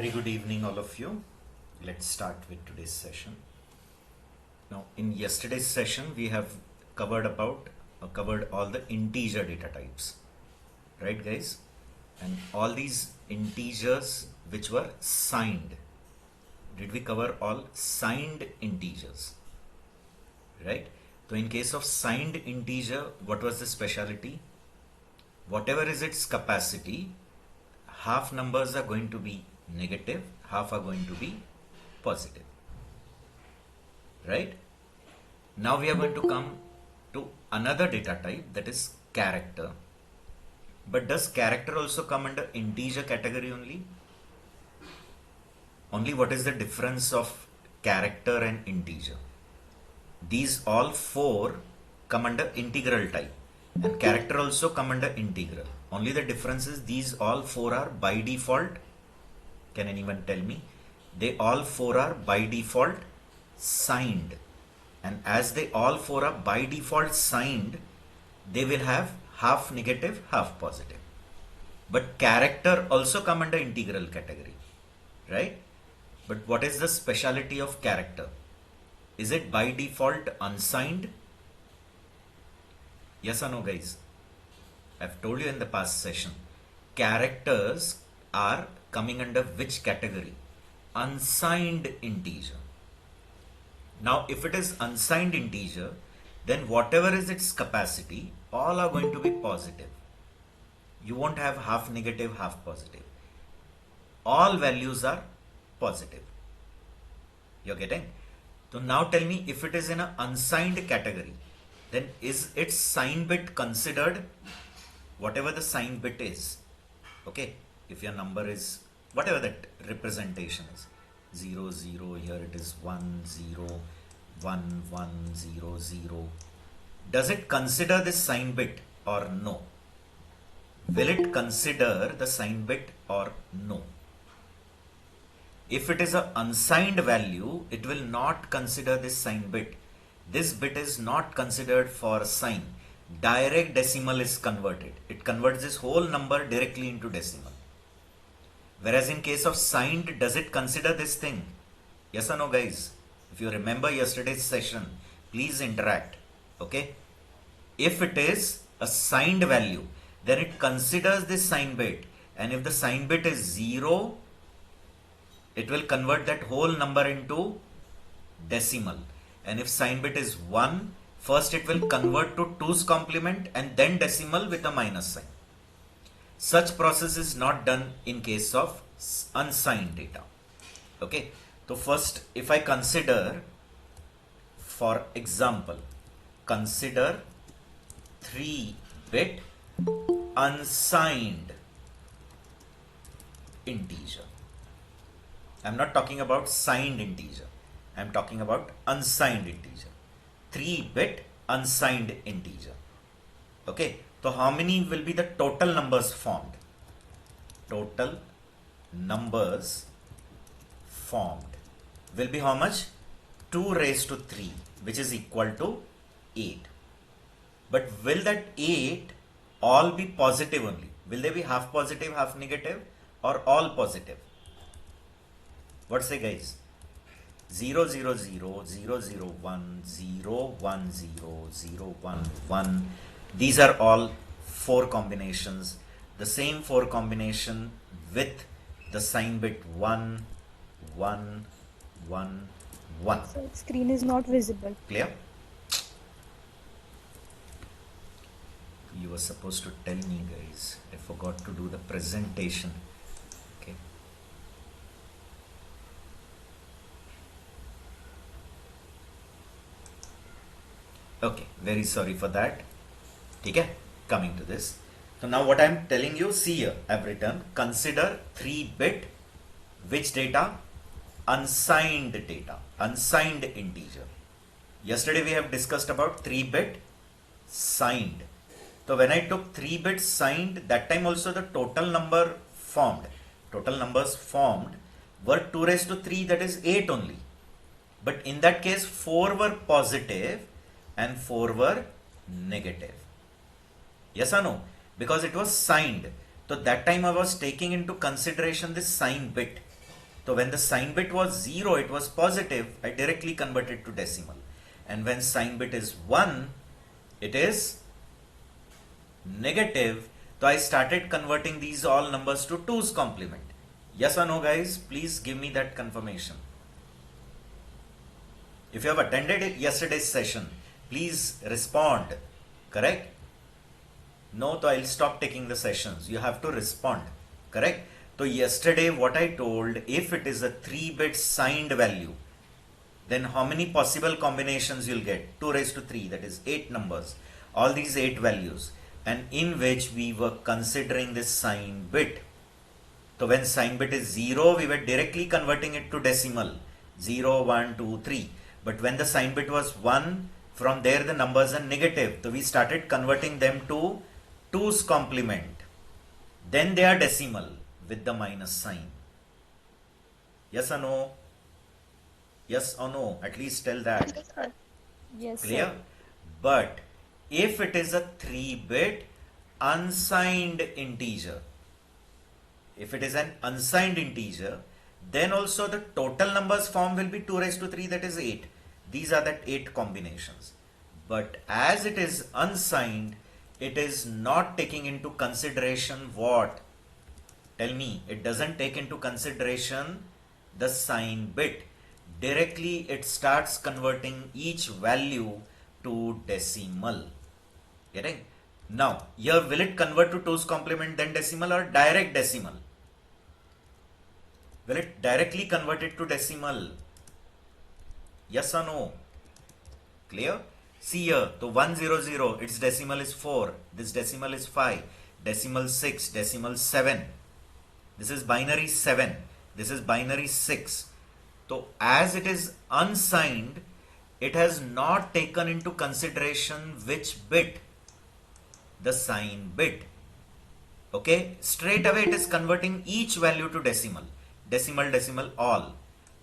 Very good evening, all of you. Let's start with today's session. Now, in yesterday's session, we have covered all the integer data types, right, guys? And all these integers which were signed. Did we cover all signed integers? Right? So, in case of signed integer, what was the speciality? Whatever is its capacity, half numbers are going to be negative, half are going to be positive. Right? Now we are going to come to another data type, that is character. But does character also come under integer category only? Only what is the difference of character and integer? These all four come under integral type, and character also come under integral. Only the difference is these all four are by default. Can anyone tell me? They all four are by default signed. And as they all four are by default signed, they will have half negative, half positive. But character also come under integral category, right? But what is the speciality of character? Is it by default unsigned? Yes or no, guys? I've told you in the past session, characters are coming under which category? Unsigned integer. Now, if it is unsigned integer, then whatever is its capacity, all are going to be positive. You won't have half negative, half positive. All values are positive. You're getting? So now tell me, if it is in an unsigned category, then is its sign bit considered? Whatever the sign bit is, okay, if your number is whatever that representation is, 0 0, here it is 1 0 1 1 0 0, does it consider this sign bit or no? Will it consider the sign bit or no? If it is an unsigned value, it will not consider this sign bit. This bit is not considered for sign. Direct decimal is converted. It converts this whole number directly into decimal. Whereas in case of signed, does it consider this thing? Yes or no, guys? If you remember yesterday's session, please interact. Okay? If it is a signed value, then it considers this sign bit. And if the sign bit is 0, it will convert that whole number into decimal. And if sign bit is 1, first it will convert to 2's complement and then decimal with a minus sign. Such process is not done in case of unsigned data. Okay. So first, if I consider, for example, consider 3-bit unsigned integer. I'm not talking about signed integer. I'm talking about unsigned integer. 3-bit unsigned integer. Okay. So how many will be the total numbers formed? Total numbers formed will be how much? 2 raised to 3, which is equal to 8. But will that 8 all be positive only? Will they be half positive, half negative, or all positive? What say, guys? 0 0 0 0 0 1 0 1 0 0 1 1. These are all 4 combinations. The same 4 combination with the sign bit 1 1 1 1. So screen is not visible. Clear? You were supposed to tell me, guys. I forgot to do the presentation. Okay. Okay, very sorry for that. Okay, coming to this. So now what I'm telling you, see here, I've written consider 3-bit which data? Unsigned data, unsigned integer. Yesterday we have discussed about 3-bit signed. So when I took 3-bit signed, that time also the total number formed, total numbers formed were 2 raised to 3, that is 8 only. But in that case, 4 were positive and 4 were negative. Yes or no? Because it was signed. So that time I was taking into consideration this sign bit. So when the sign bit was 0, it was positive, I directly converted to decimal. And when sign bit is 1, it is negative. So I started converting these all numbers to 2's complement. Yes or no, guys? Please give me that confirmation. If you have attended yesterday's session, please respond. Correct? No, so I'll stop taking the sessions. You have to respond. Correct? So yesterday what I told, if it is a 3-bit signed value, then how many possible combinations you'll get? 2 raised to 3, that is 8 numbers. All these 8 values, and in which we were considering this sign bit. So when sign bit is 0, we were directly converting it to decimal. 0, 1, 2, 3. But when the sign bit was 1, from there the numbers are negative. So we started converting them to 2's complement. Then they are decimal with the minus sign. Yes or no? Yes or no? At least tell that. Yes, sir. Yes, Clear? sir. But if it is a 3-bit unsigned integer, if it is an unsigned integer, then also the total numbers form will be 2 raised to 3, that is 8. These are the 8 combinations. But as it is unsigned, it is not taking into consideration what? Tell me, it doesn't take into consideration the sign bit. Directly it starts converting each value to decimal. Getting? Now, here will it convert to 2's complement then decimal or direct decimal? Will it directly convert it to decimal? Yes or no? Clear? See here, so 100, its decimal is 4, this decimal is 5, decimal 6, decimal 7. This is binary 7, this is binary 6. So as it is unsigned, it has not taken into consideration which bit? The sign bit. Okay, straight away it is converting each value to decimal. Decimal, decimal, all.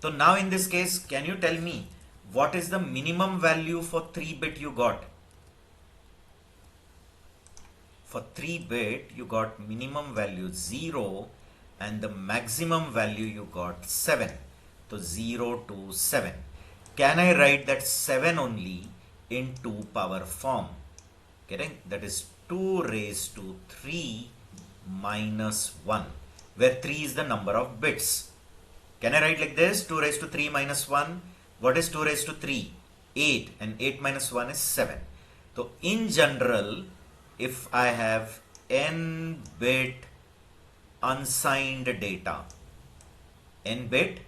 So now in this case, can you tell me what is the minimum value for 3-bit you got? For 3-bit, you got minimum value 0 and the maximum value you got 7. So 0 to 7. Can I write that 7 only in 2 power form? Getting? That is 2 raised to 3 minus 1, where 3 is the number of bits. Can I write like this? 2 raised to 3 minus 1. What is 2 raised to 3? 8, and 8 minus 1 is 7. So in general, if I have n bit unsigned data, n bit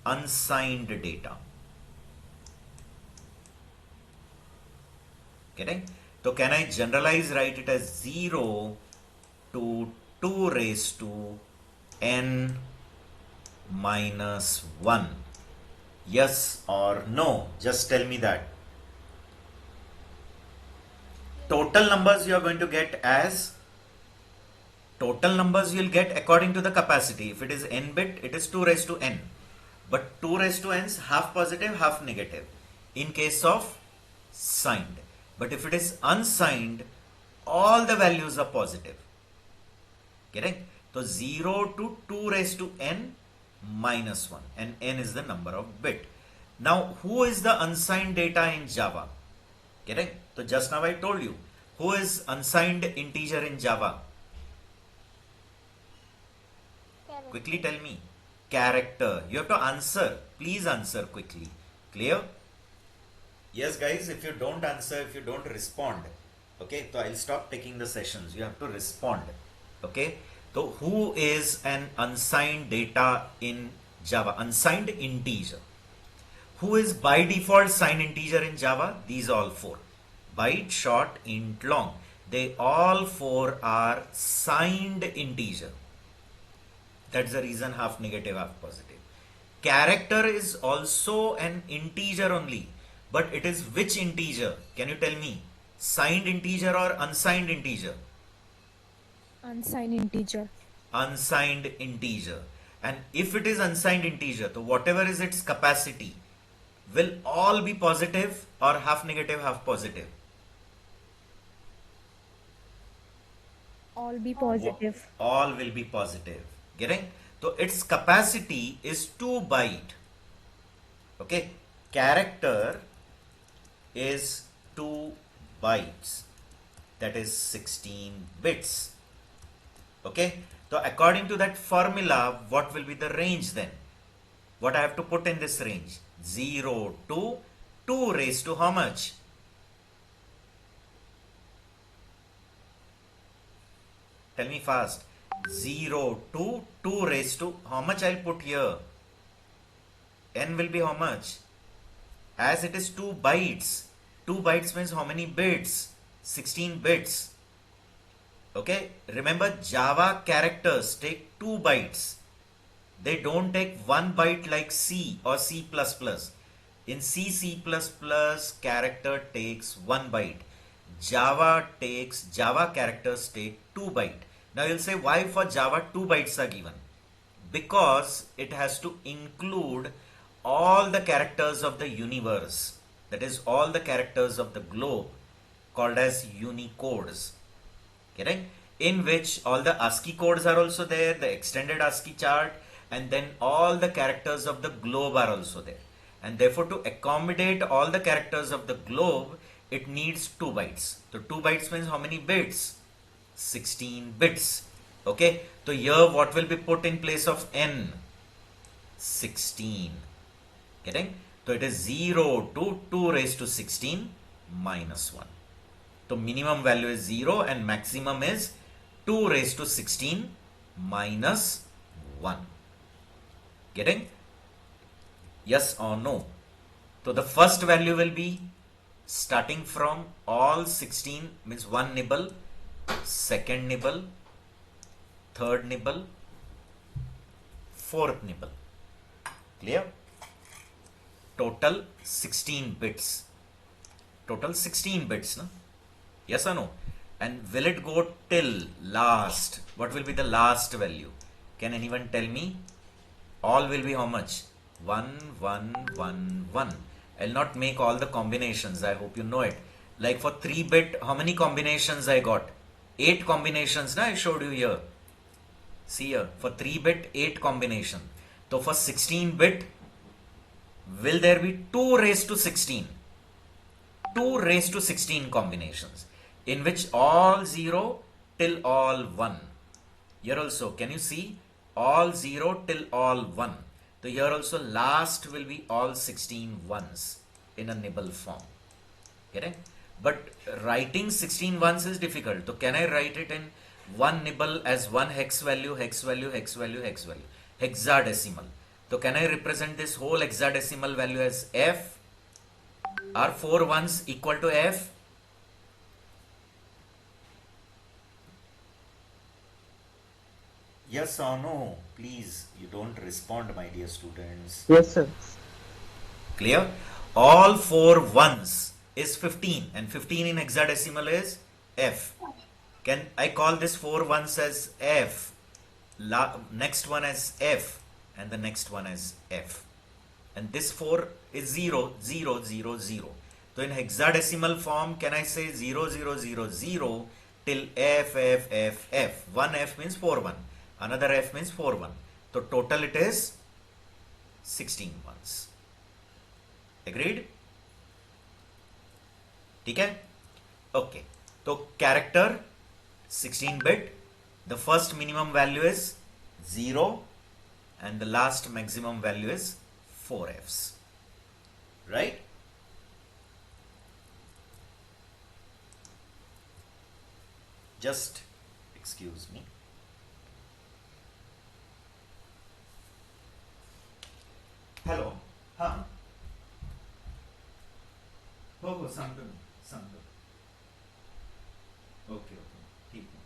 unsigned data, getting? So can I generalize, write it as 0 to 2 raised to n minus 1? Yes or no? Just tell me that. Total numbers you are going to get as, total numbers you will get according to the capacity. If it is n bit, it is 2 raised to n. But 2 raised to n is half positive, half negative in case of signed. But if it is unsigned, all the values are positive. Getting? So 0 to 2 raised to n minus 1, and n is the number of bit. Now, who is the unsigned data in Java? Getting? So just now I told you, who is unsigned integer in Java? Correct. Quickly tell me. Character. You have to answer. Please answer quickly. Clear? Yes, guys, if you don't answer, if you don't respond, okay, so I'll stop taking the sessions. You have to respond. Okay, so who is an unsigned data in Java? Unsigned integer. Who is by default signed integer in Java? These all 4. Byte, short, int, long. They all 4 are signed integer. That's the reason half negative, half positive. Character is also an integer only. But it is which integer? Can you tell me? Signed integer or unsigned integer? Unsigned integer. Unsigned integer. And if it is unsigned integer, so whatever is its capacity, will all be positive or half negative, half positive? All be positive. All will be positive. Getting? So its capacity is 2 byte. Okay, character is 2 bytes, that is 16 bits. Okay, so according to that formula, what will be the range then? What I have to put in this range? 0 to 2 raised to how much? Tell me fast. 0 to 2 raised to how much I'll put here? N will be how much? As it is 2 bytes. 2 bytes means how many bits? 16 bits. Okay, remember Java characters take 2 bytes. They don't take 1 byte like C or C++. In C++, character takes 1 byte. Java characters take 2 byte. Now you'll say, why for Java 2 bytes are given? Because it has to include all the characters of the universe. That is, all the characters of the globe, called as Unicodes. Correct? In which all the ASCII codes are also there, the extended ASCII chart, and then all the characters of the globe are also there. And therefore, to accommodate all the characters of the globe, it needs 2 bytes. So 2 bytes means how many bits? 16 bits. Okay, so here what will be put in place of n? 16. Getting? So it is 0 to 2 raised to 16 minus 1. So minimum value is 0 and maximum is 2 raised to 16 minus 1. Getting? Yes or no? So the first value will be starting from all 16, means 1 nibble, second nibble, third nibble, fourth nibble. Clear? Total 16 bits. Total 16 bits, no? Yes or no? And will it go till last? What will be the last value? Can anyone tell me? All will be how much? 1, 1, 1, 1. I'll not make all the combinations. I hope you know it. Like for 3-bit, how many combinations I got? 8 combinations, na? I showed you here. See here, for 3-bit, 8 combination. So for 16-bit, will there be 2 raised to 16? 2 raised to 16 combinations, in which all 0 till all 1. Here also, can you see? All 0 till all 1. So here also last will be all 16 ones in a nibble form. Okay? But writing 16 ones is difficult. So can I write it in one nibble as one hex value, hex value, hex value, hex value, hexadecimal? So can I represent this whole hexadecimal value as F? Are 4 ones equal to F? Yes or no? Please, you don't respond, my dear students. Yes, sir. Clear? All 4 ones is 15, and 15 in hexadecimal is F. Can I call this 4 ones as F? Next one as F, and the next one as F. And this 4 is 0, 0, 0, 0. So in hexadecimal form, can I say 0, 0, 0, 0 till F, F, F, F? One F means 4, 1. Another F means 4, 1. So total it is 16 ones. Agreed? Okay? Okay. So character 16 bit. The first minimum value is 0 and the last maximum value is 4 Fs. Right? Just excuse me. Hello. हाँ. हो सांग दो. Okay okay ठीक है.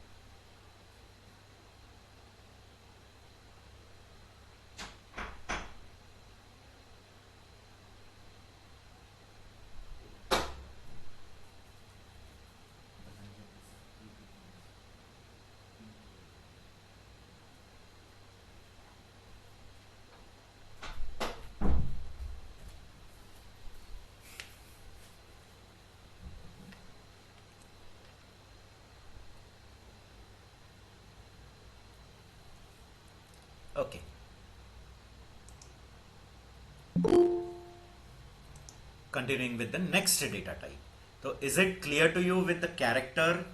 Okay. Continuing with the next data type. So is it clear to you with the character?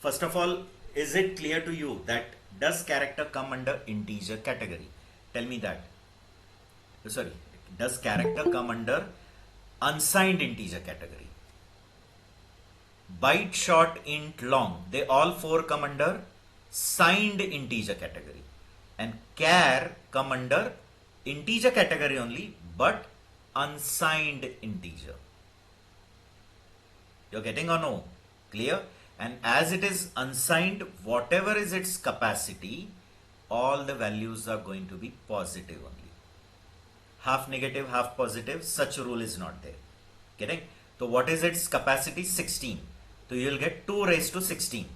First of all, is it clear to you that does character come under integer category? Tell me that. Sorry, does character come under unsigned integer category? Byte, short, int, long, they all four come under signed integer category. And char come under integer category only, but unsigned integer. You're getting or no? Clear? And as it is unsigned, whatever is its capacity, all the values are going to be positive only. Half negative, half positive, such a rule is not there. Getting? So what is its capacity? 16. So you will get 2 raised to 16.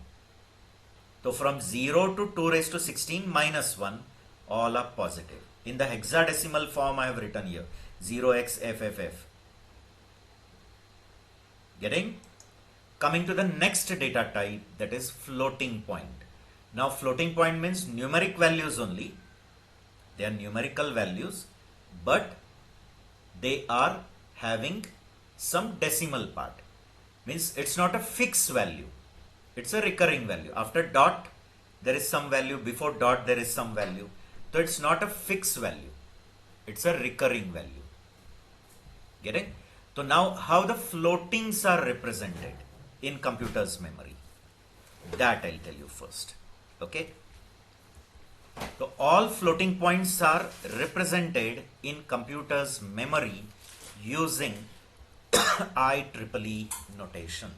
So from 0 to 2 raised to 16 minus 1, all are positive. In the hexadecimal form I have written here, 0xFFF. Getting? Coming to the next data type, that is floating point. Now floating point means numeric values only. They are numerical values, but they are having some decimal part. Means it's not a fixed value. It's a recurring value. After dot, there is some value. Before dot, there is some value. So it's not a fixed value. It's a recurring value. Getting? So now how the floatings are represented in computer's memory, that I'll tell you first. Okay. So all floating points are represented in computer's memory using IEEE notation.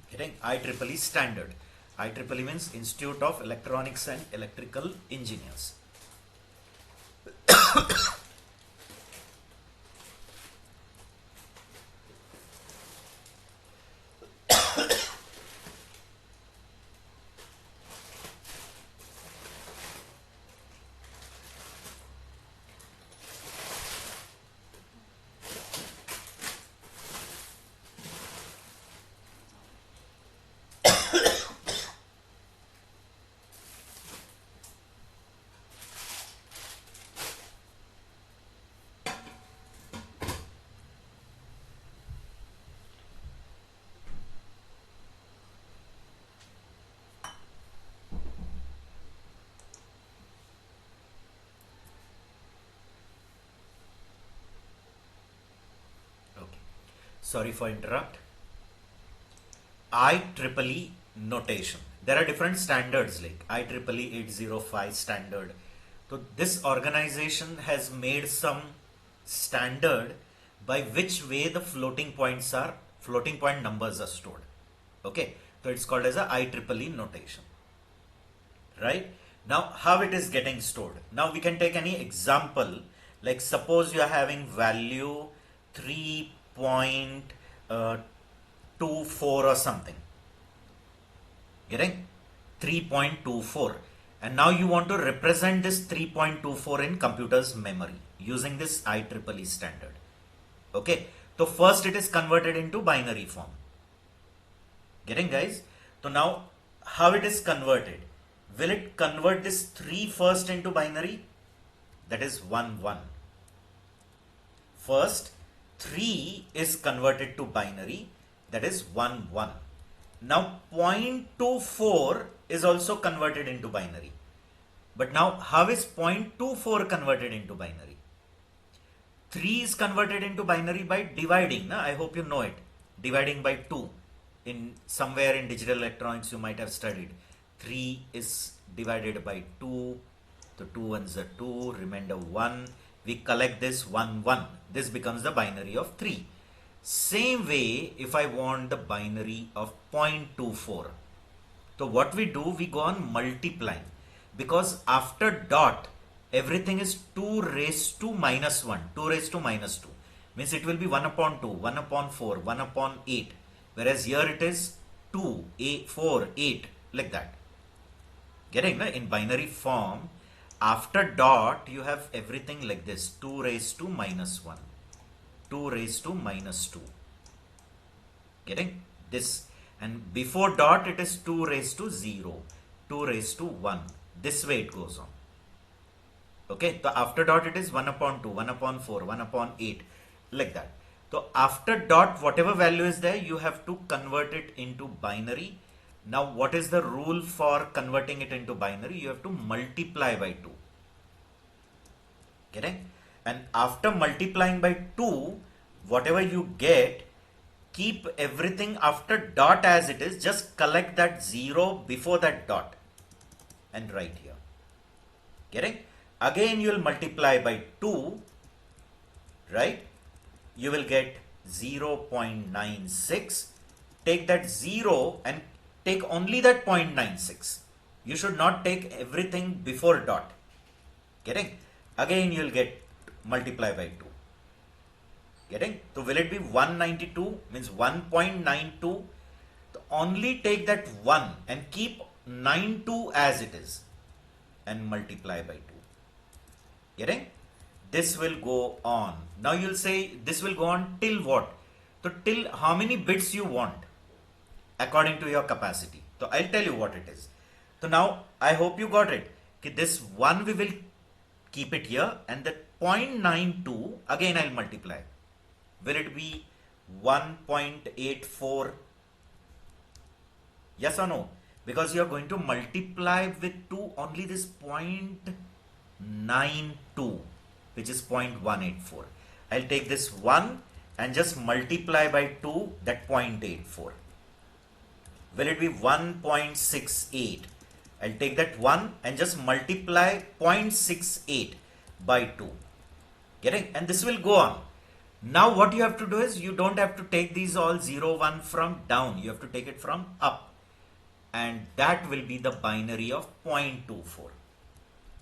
Getting? IEEE standard. IEEE means Institute of Electronics and Electrical Engineers. Sorry for interrupt. IEEE notation. There are different standards like IEEE 805 standard. So this organization has made some standard by which way the floating point numbers are stored. Okay. So it's called as a IEEE notation. Right? Now how it is getting stored? Now we can take any example, like suppose you are having value 3.24 or something. Getting? 3.24. And now you want to represent this 3.24 in computer's memory using this IEEE standard. Okay. So first it is converted into binary form. Getting, guys? So now how it is converted? Will it convert this 3 first into binary? That is 1, 1. First 3 is converted to binary, that is 1, 1. Now 0.24 is also converted into binary. But now how is 0.24 converted into binary? 3 is converted into binary by dividing. I hope you know it. Dividing by 2. In somewhere in digital electronics you might have studied. 3 is divided by 2. So 2 ones are 2, remainder 1. We collect this 1, 1. This becomes the binary of 3. Same way, if I want the binary of 0.24. So what we do, we go on multiplying. Because after dot, everything is 2 raised to minus 1. 2 raised to minus 2. Means it will be 1 upon 2, 1 upon 4, 1 upon 8. Whereas here it is 2, 8, 4, 8. Like that. Getting in binary form. After dot, you have everything like this. 2 raised to minus 1. 2 raised to minus 2. Getting this? And before dot, it is 2 raised to 0. 2 raised to 1. This way it goes on. Okay, so after dot it is 1 upon 2, 1 upon 4, 1 upon 8, like that. So after dot, whatever value is there, you have to convert it into binary. Now what is the rule for converting it into binary? You have to multiply by 2. Correct? And after multiplying by 2, whatever you get, keep everything after dot as it is. Just collect that 0 before that dot and write here. Correct? Again you will multiply by 2, right? You will get 0.96. Take that 0 and take only that 0.96. You should not take everything before dot. Getting? Again you will get multiply by 2. Getting? So will it be 192? Means 1.92. So only take that 1 and keep 92 as it is and multiply by 2. Getting? This will go on. Now you'll say this will go on till what? So till how many bits you want according to your capacity. So I'll tell you what it is. So now I hope you got it. Okay, this 1 we will keep it here and the 0.92 again I'll multiply. Will it be 1.84? Yes or no? Because you are going to multiply with 2 only this 0.92, which is 0.184. I'll take this 1 and just multiply by 2, that 0.84. Will it be 1.68? I'll take that 1 and just multiply 0.68 by 2. Getting? And this will go on. Now what you have to do is you don't have to take these all 0, 1 from down. You have to take it from up. And that will be the binary of 0.24.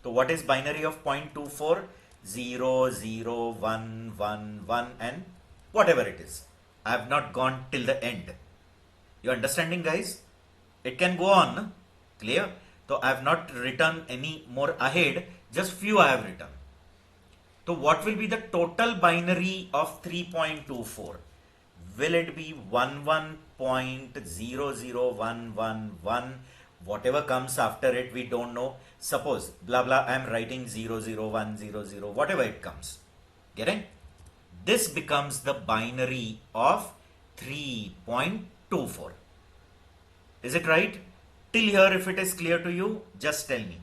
So what is binary of 0.24? 0, 0, 1, 1, 1 and whatever it is. I have not gone till the end. You understanding, guys? It can go on. Clear? So I have not written any more ahead. Just few I have written. So what will be the total binary of 3.24? Will it be 11.00111? Whatever comes after it, we don't know. Suppose blah blah, I am writing 00100, whatever it comes. Getting? This becomes the binary of 3.24. Is it right? Till here, if it is clear to you, just tell me.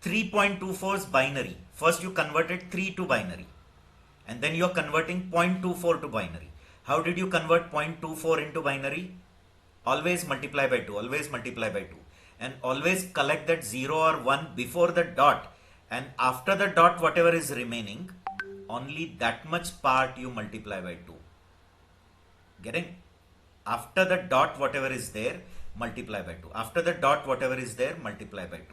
3.24 is binary. First you converted 3 to binary. And then you are converting 0.24 to binary. How did you convert 0.24 into binary? Always multiply by 2. Always multiply by 2. And always collect that 0 or 1 before the dot. And after the dot, whatever is remaining, only that much part you multiply by 2. Getting? After the dot, whatever is there, multiply by 2. After the dot, whatever is there, multiply by 2.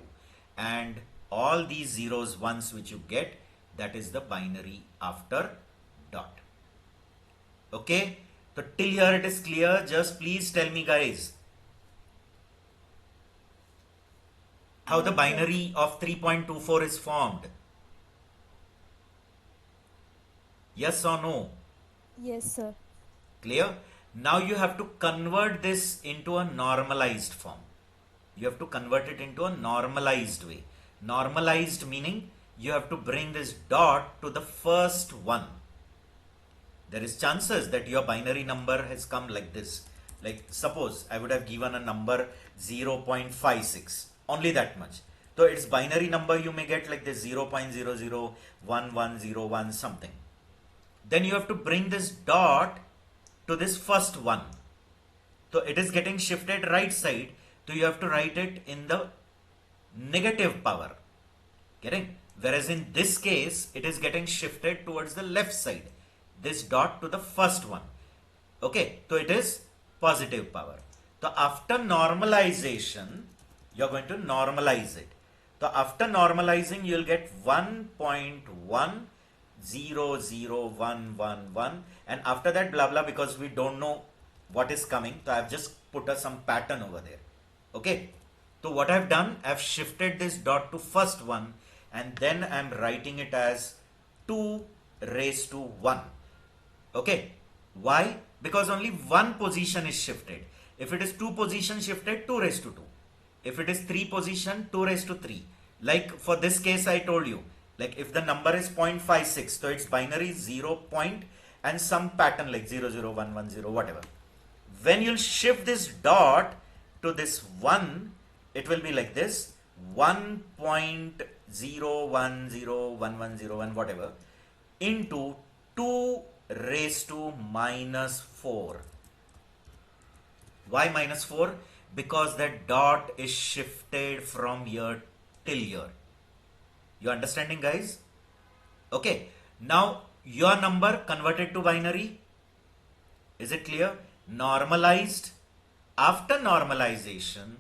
And all these zeros, ones which you get, that is the binary after dot. Okay? So till here it is clear. Just please tell me, guys, how the binary of 3.24 is formed. Yes or no? Yes, sir. Clear? Now you have to convert this into a normalized form. You have to convert it into a normalized way. Normalized meaning you have to bring this dot to the first one. There is chances that your binary number has come like this. Like suppose I would have given a number 0.56, only that much. So its binary number you may get like this 0.001101 something. Then you have to bring this dot to this first one. So it is getting shifted right side. So you have to write it in the negative power. Getting? Whereas in this case, it is getting shifted towards the left side. This dot to the first one. Okay, so it is positive power. So after normalization, you are going to normalize it. So after normalizing, you will get 1.100111, and after that blah blah, because we don't know what is coming. So I have just put some pattern over there. Okay. So what I have done, I have shifted this dot to first one, and then I am writing it as 2 raised to 1. Okay. Why? Because only one position is shifted. If it is 2 positions shifted, 2 raised to 2. If it is 3 position, 2 raised to 3. Like for this case, I told you, like if the number is 0.56, so it's binary 0 point and some pattern like 00110, whatever. When you'll shift this dot to this 1, it will be like this 1.0101101 whatever into 2 raised to minus 4. Why minus 4? Because that dot is shifted from here till here. You understanding, guys? Okay. Now your number converted to binary. Is it clear? Normalized. After normalization,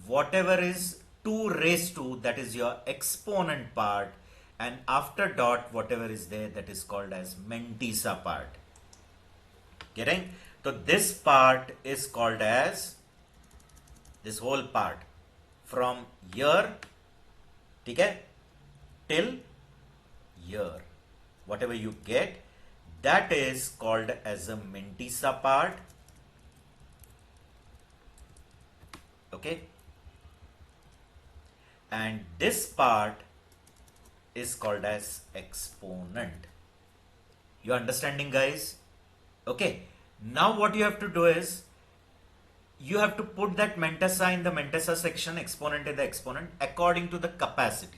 whatever is 2 raised to, that is your exponent part, and after dot, whatever is there, that is called as mantissa part. Getting? So this part is called as, this whole part from here, okay, till here, whatever you get, that is called as a mantissa part. Okay, and this part is called as exponent. You understanding, guys? Okay, now what you have to do is you have to put that mantissa in the mantissa section, exponent in the exponent, according to the capacity.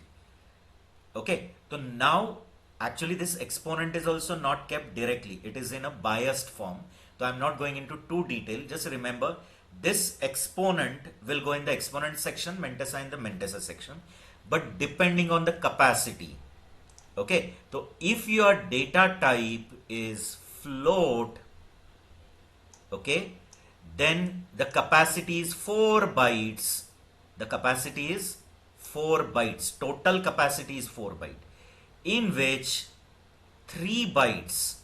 Okay, so now actually this exponent is also not kept directly, it is in a biased form. So I'm not going into too detail. Just remember, this exponent will go in the exponent section, mantissa in the mantissa section, but depending on the capacity. Okay, so if your data type is float, okay, then the capacity is 4 bytes. The capacity is 4 bytes. Total capacity is 4 bytes, in which 3 bytes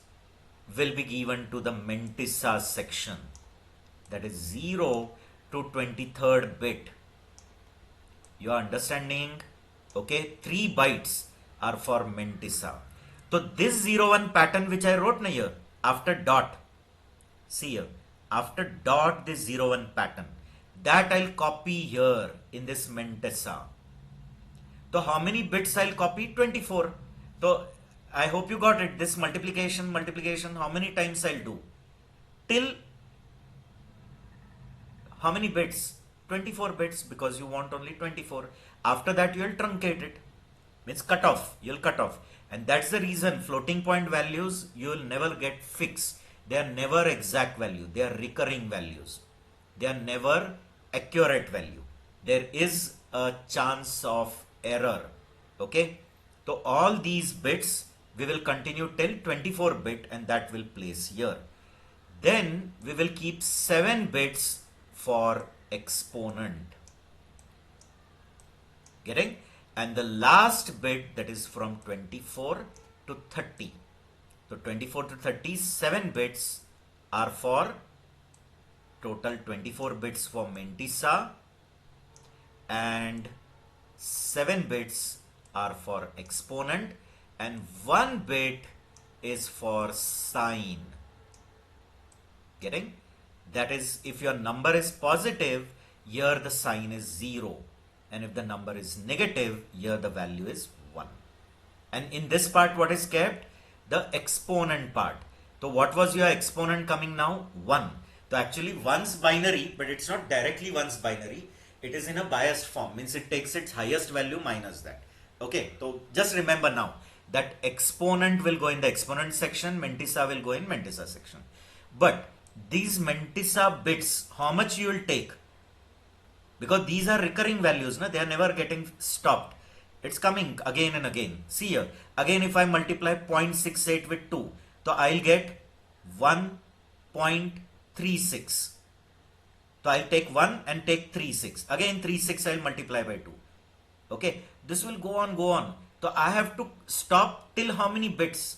will be given to the mantissa section. That is 0 to 23rd bit. You are understanding? Okay, 3 bytes are for mantissa. So this 01 pattern which I wrote here after dot, see here, after dot, this 01 pattern, that I'll copy here in this mantissa. So how many bits I'll copy? 24. So I hope you got it. This multiplication, how many times I'll do? Till how many bits? 24 bits, because you want only 24. After that you will truncate it. Means cut off. You'll cut off. And that's the reason floating point values you will never get fixed. They are never exact value. They are recurring values. They are never accurate value. There is a chance of error. Okay. So all these bits we will continue till 24 bit, and that will place here. Then we will keep 7 bits for exponent. Getting? And the last bit, that is from 24 to 30. So 24 to 30, 7 bits are for total 24 bits for mantissa, and 7 bits are for exponent, and 1 bit is for sign. Getting? That is, if your number is positive, here the sign is 0. And if the number is negative, here the value is 1. And in this part, what is kept? The exponent part. So what was your exponent coming now? 1. So actually 1's binary, but it's not directly 1's binary. It is in a biased form. Means it takes its highest value minus that. Okay, so just remember now that exponent will go in the exponent section, mantissa will go in mantissa section. But these mantissa bits, how much you will take? Because these are recurring values, na? They are never getting stopped. It's coming again and again. See here, again if I multiply 0.68 with 2, so I'll get 1.36. So I'll take 1 and take 36. Again 36 I'll multiply by 2. Okay, this will go on, go on. So I have to stop till how many bits?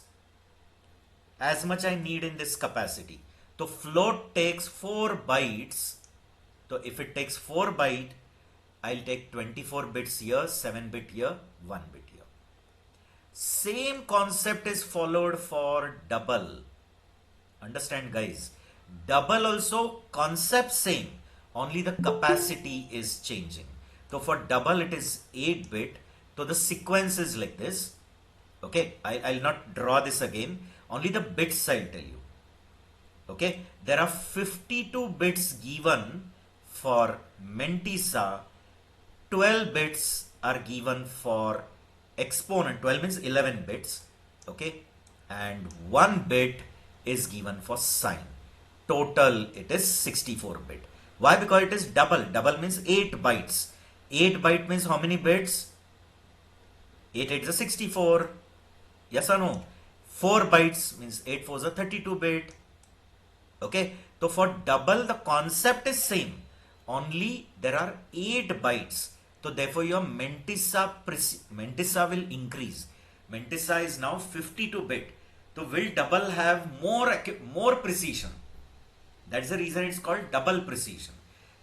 As much I need in this capacity. So float takes 4 bytes. So if it takes 4 byte, I'll take 24 bits here, 7 bit here, 1 bit here. Same concept is followed for double. Understand, guys? Double also concept same, only the capacity is changing. So for double it is 8 bit. So the sequence is like this. Okay, I'll not draw this again. Only the bits I'll tell you. Okay, there are 52 bits given for Mentissa. 12 bits are given for exponent. 12 means 11 bits. Okay, and 1 bit is given for sign. Total it is 64 bit. Why? Because it is double. Double means 8 bytes. 8 byte means how many bits? 8 8 is 64. Yes or no? 4 bytes means 8 4 is a 32 bit. Okay, so for double the concept is same, only there are 8 bytes. So therefore your Mentissa will increase. Mentissa is now 52 bit. So will double have more precision. That's the reason it's called double precision.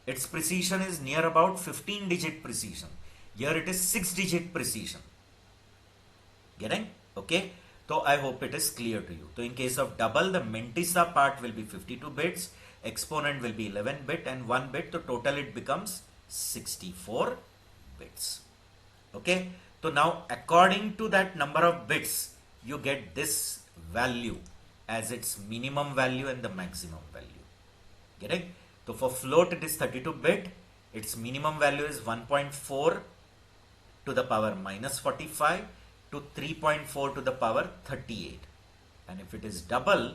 Its precision is near about 15 digit precision. Here it is 6 digit precision. Getting? Okay. So I hope it is clear to you. So in case of double, the Mentissa part will be 52 bits, exponent will be 11 bit and 1 bit. So total it becomes 64 bits. Okay. So now according to that number of bits, you get this value as its minimum value and the maximum value. Getting? So for float it is 32 bit. Its minimum value is 1.4 to the power minus 45 to 3.4 to the power 38. And if it is double,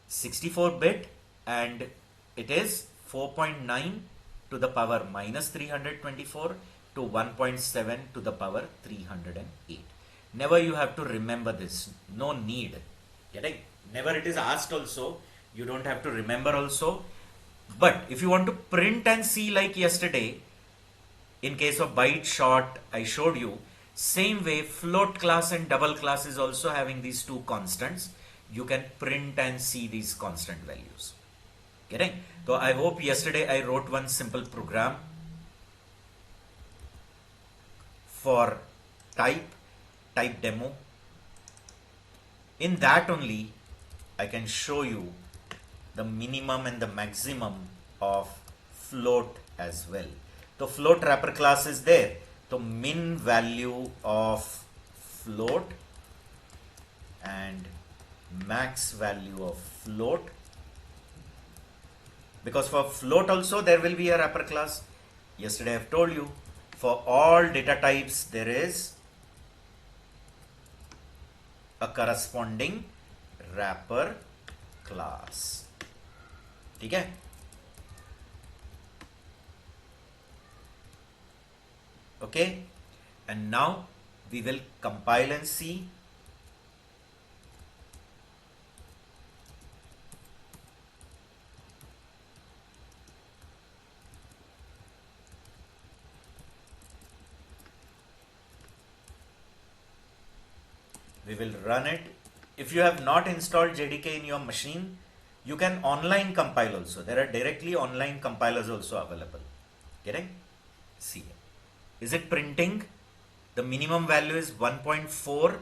64 bit, and it is 4.9 to the power minus 324 to 1.7 to the power 308. Never you have to remember this. No need. Getting? Never it is asked also. You don't have to remember also. But if you want to print and see like yesterday, in case of byte short, I showed you, same way float class and double class is also having these two constants. You can print and see these constant values. Getting? So I hope yesterday I wrote one simple program for type demo. In that only I can show you the minimum and the maximum of float as well. So float wrapper class is there. So min value of float and max value of float. Because for float also there will be a wrapper class. Yesterday I have told you, for all data types there is a corresponding wrapper class. Okay? Okay, and now we will compile and see. We will run it. If you have not installed JDK in your machine, you can online compile also. There are directly online compilers also available. Getting? See. Is it printing? The minimum value is 1.4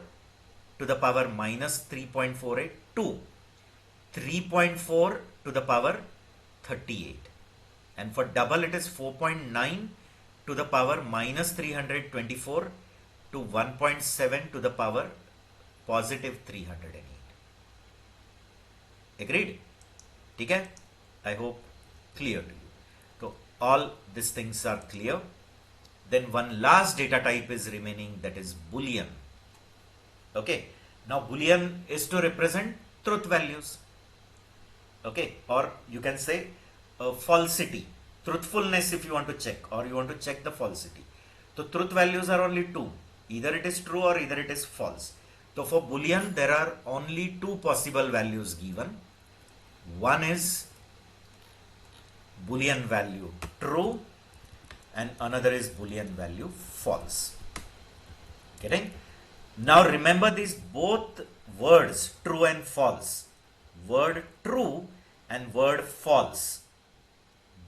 to the power minus 3.48 to 3.4 to the power 38. And for double it is 4.9 to the power minus 324 to 1.7 to the power positive 308. Agreed? Okay? I hope clear to you. So all these things are clear. Then one last data type is remaining, that is Boolean. Okay. Now Boolean is to represent truth values. Okay. Or you can say falsity, truthfulness if you want to check, or you want to check the falsity. So truth values are only two. Either it is true or either it is false. So for Boolean there are only two possible values given. One is Boolean value true and another is Boolean value false. Getting? Now remember these both words true and false. Word true and word false.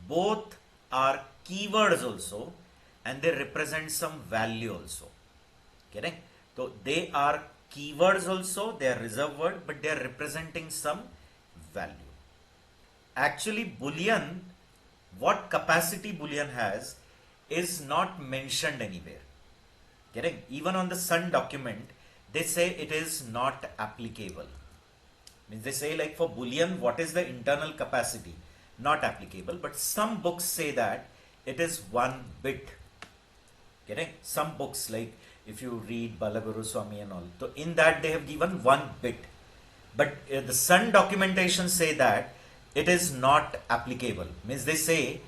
Both are keywords also and they represent some value also. Getting? So they are keywords also, they are reserved word, but they are representing some value. Actually Boolean, what capacity Boolean has, is not mentioned anywhere. Getting? Even on the Sun document, they say it is not applicable. Means they say like for Boolean, what is the internal capacity? Not applicable, but some books say that it is 1 bit. Getting? Some books like if you read Balaguru Swami and all, so in that they have given 1 bit. But the Sun documentation say that it is not applicable. Means they say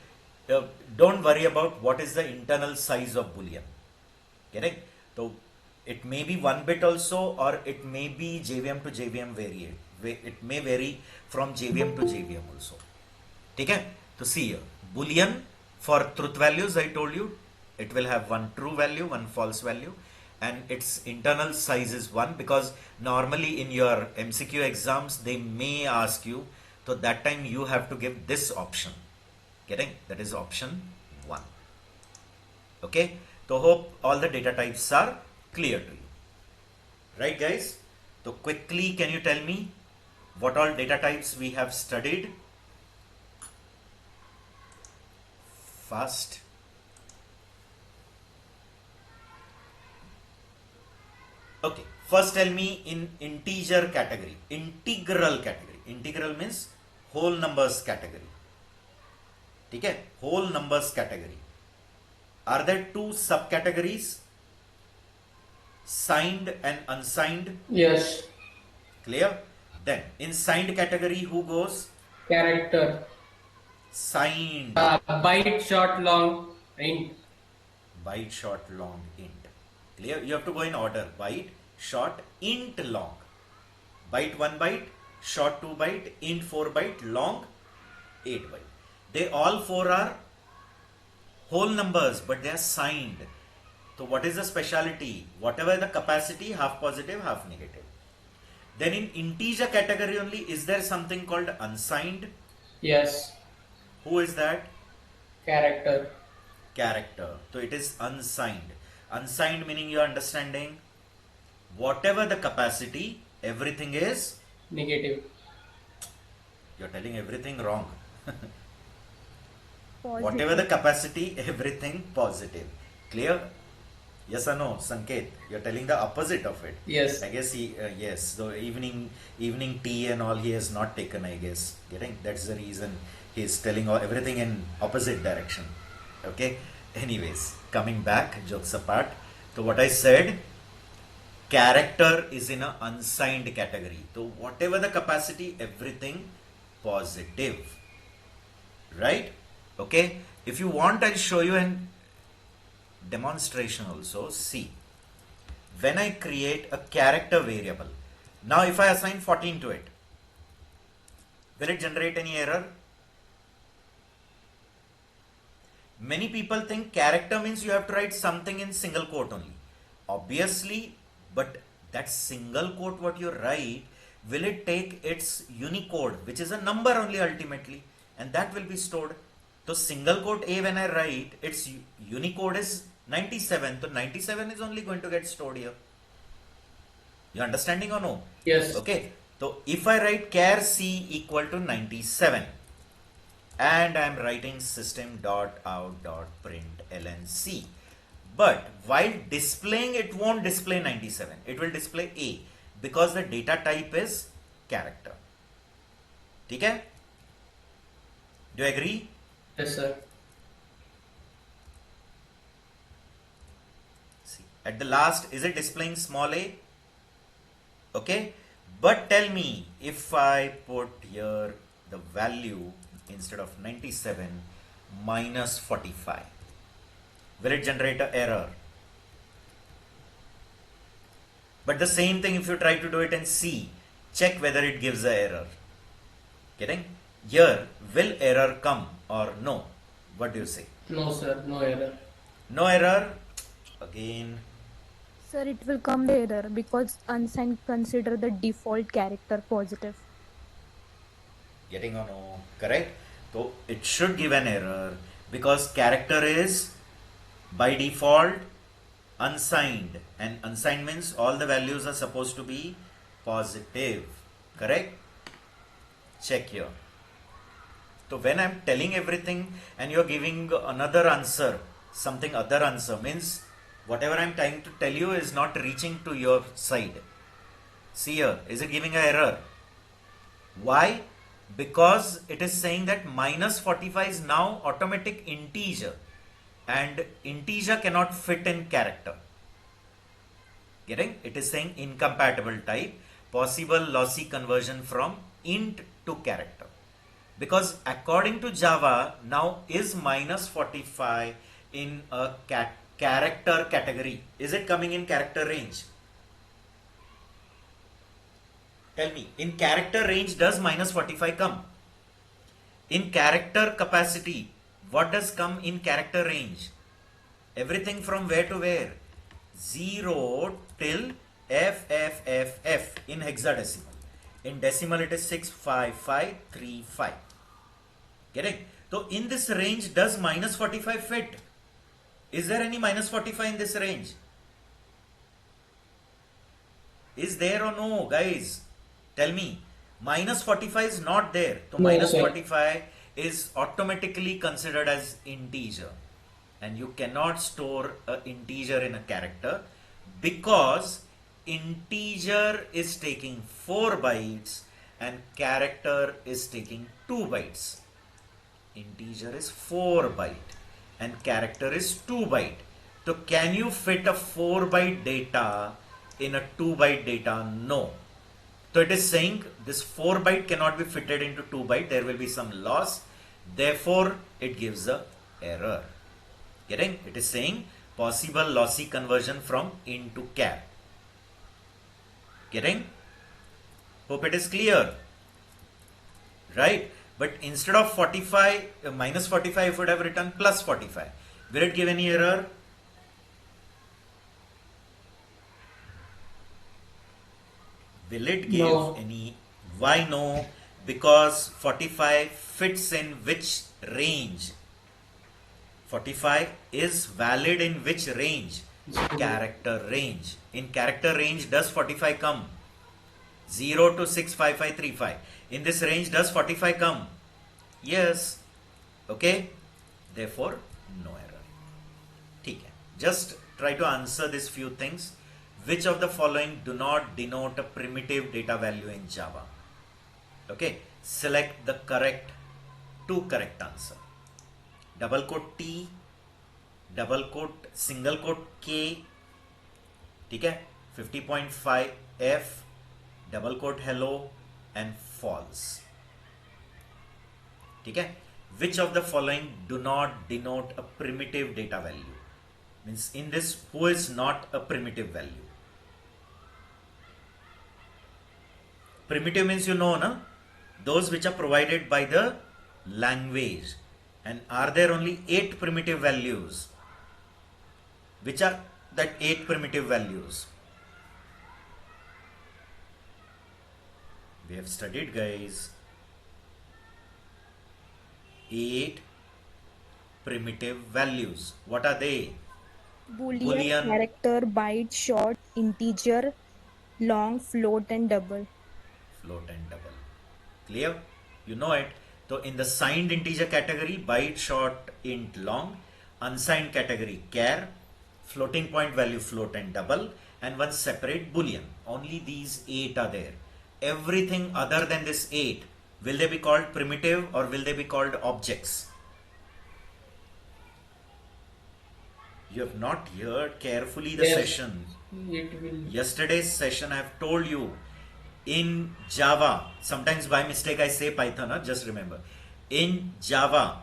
don't worry about what is the internal size of Boolean. Getting? So it may be 1 bit also, or it may be JVM to JVM variate. It may vary from JVM to JVM also. Okay? So see here, Boolean for truth values, I told you, it will have one true value, one false value, and its internal size is 1, because normally in your MCQ exams they may ask you, so that time you have to give this option. Getting? That is option 1. Okay? So hope all the data types are clear to you. Right guys? So quickly can you tell me what all data types we have studied? Fast. Okay, first tell me in integer category, integral category. Integral means whole numbers category. Okay, whole numbers category. Are there 2 subcategories? Signed and unsigned? Yes. Clear? Then in signed category, who goes? Character. Signed. Byte, short, long, int. Byte, short, long, int. Clear? You have to go in order. Byte, short, int, long. Byte 1 byte, short 2 byte, int 4 byte, long 8 byte. They all 4 are whole numbers, but they are signed. So what is the speciality? Whatever the capacity, half positive, half negative. Then in integer category only, is there something called unsigned? Yes. Who is that? Character. Character. So it is unsigned. Unsigned meaning you are understanding? Whatever the capacity, everything is? Negative. You are telling everything wrong. Positive. Whatever the capacity, everything positive. Clear? Yes or no, Sanket? You're telling the opposite of it. Yes. I guess he, yes. So evening tea and all he has not taken, I guess. Getting? That's the reason he is telling everything in opposite direction. Okay? Anyways, coming back, jokes apart. So what I said, character is in an unsigned category. So whatever the capacity, everything positive. Right? Okay? If you want, I'll show you an demonstration also. See, when I create a character variable, now if I assign 14 to it, will it generate any error? Many people think character means you have to write something in single quote only. Obviously, but that single quote what you write, will it take its Unicode, which is a number only ultimately, and that will be stored. So single quote A, when I write, its Unicode is 97. So 97 is only going to get stored here. You understanding or no? Yes. Okay. So if I write char C equal to 97, and I am writing system.out.println C, but while displaying, it won't display 97. It will display A, because the data type is character. Okay? Do you agree? Yes, sir. See, at the last, is it displaying small a? Okay, but tell me, if I put here the value instead of 97 minus 45, will it generate an error? But the same thing if you try to do it in C, check whether it gives an error. Getting? Here, will error come or no? What do you say? No, sir. No error. No error. Again, Sir, it will come the error because unsigned consider the default character positive. getting or no? Correct? So it should give an error because character is by default unsigned, and unsigned means all the values are supposed to be positive. Correct? Check here. So when I'm telling everything and you're giving another answer, something other answer, means whatever I'm trying to tell you is not reaching to your side. See here, is it giving an error? Why? Because it is saying that minus 45 is now automatic integer, and integer cannot fit in character. Getting? It is saying incompatible type, possible lossy conversion from int to character. Because according to Java, now is minus 45 in a character category. Is it coming in character range? Tell me, in character range does minus 45 come? In character capacity, what does come in character range? Everything from where to where? 0 till FFFF in hexadecimal. In decimal it is 65535. Getting? So in this range does minus 45 fit? Is there any minus 45 in this range? Is there or no, guys? Tell me. Minus 45 is not there. So No, minus sir. 45 is automatically considered as integer. And you cannot store an integer in a character because integer is taking 4 bytes and character is taking 2 bytes. Integer is 4 byte and character is 2 byte. So can you fit a 4 byte data in a 2 byte data? No. So it is saying this 4 byte cannot be fitted into 2 byte. There will be some loss. Therefore, it gives a error. Getting? It is saying possible lossy conversion from int to char. Getting? Hope it is clear. Right? But instead of 45, minus 45, it would have written plus 45. Will it give any error? Will it give No. any? Why no? Because 45 fits in which range? 45 is valid in which range? Character range. In character range, does 45 come? 0 to 65535. In this range, does 45 come? Yes. Okay. Therefore, no error. ठीक है. Just try to answer these few things. Which of the following do not denote a primitive data value in Java? Okay. Select the correct, two correct answer. Double quote T, double quote, single quote K, ठीक है, 50.5 F, double quote hello and false. ठीक है. Which of the following do not denote a primitive data value? Means in this, who is not a primitive value? Primitive means you know, na? Those which are provided by the language. And are there only 8 primitive values? Which are that 8 primitive values? We have studied, guys. 8 primitive values. What are they? Boolean, character, byte, short, integer, long, float, and double. Float and double. Clear? You know it. So in the signed integer category, byte, short, int, long. Unsigned category, char. Floating point value, float and double. And one separate boolean. Only these 8 are there. Everything other than this 8, will they be called primitive or will they be called objects? You have not heard carefully the Yes. session. It will. Yesterday's session I have told you, in Java, sometimes by mistake I say Python, just remember. In Java,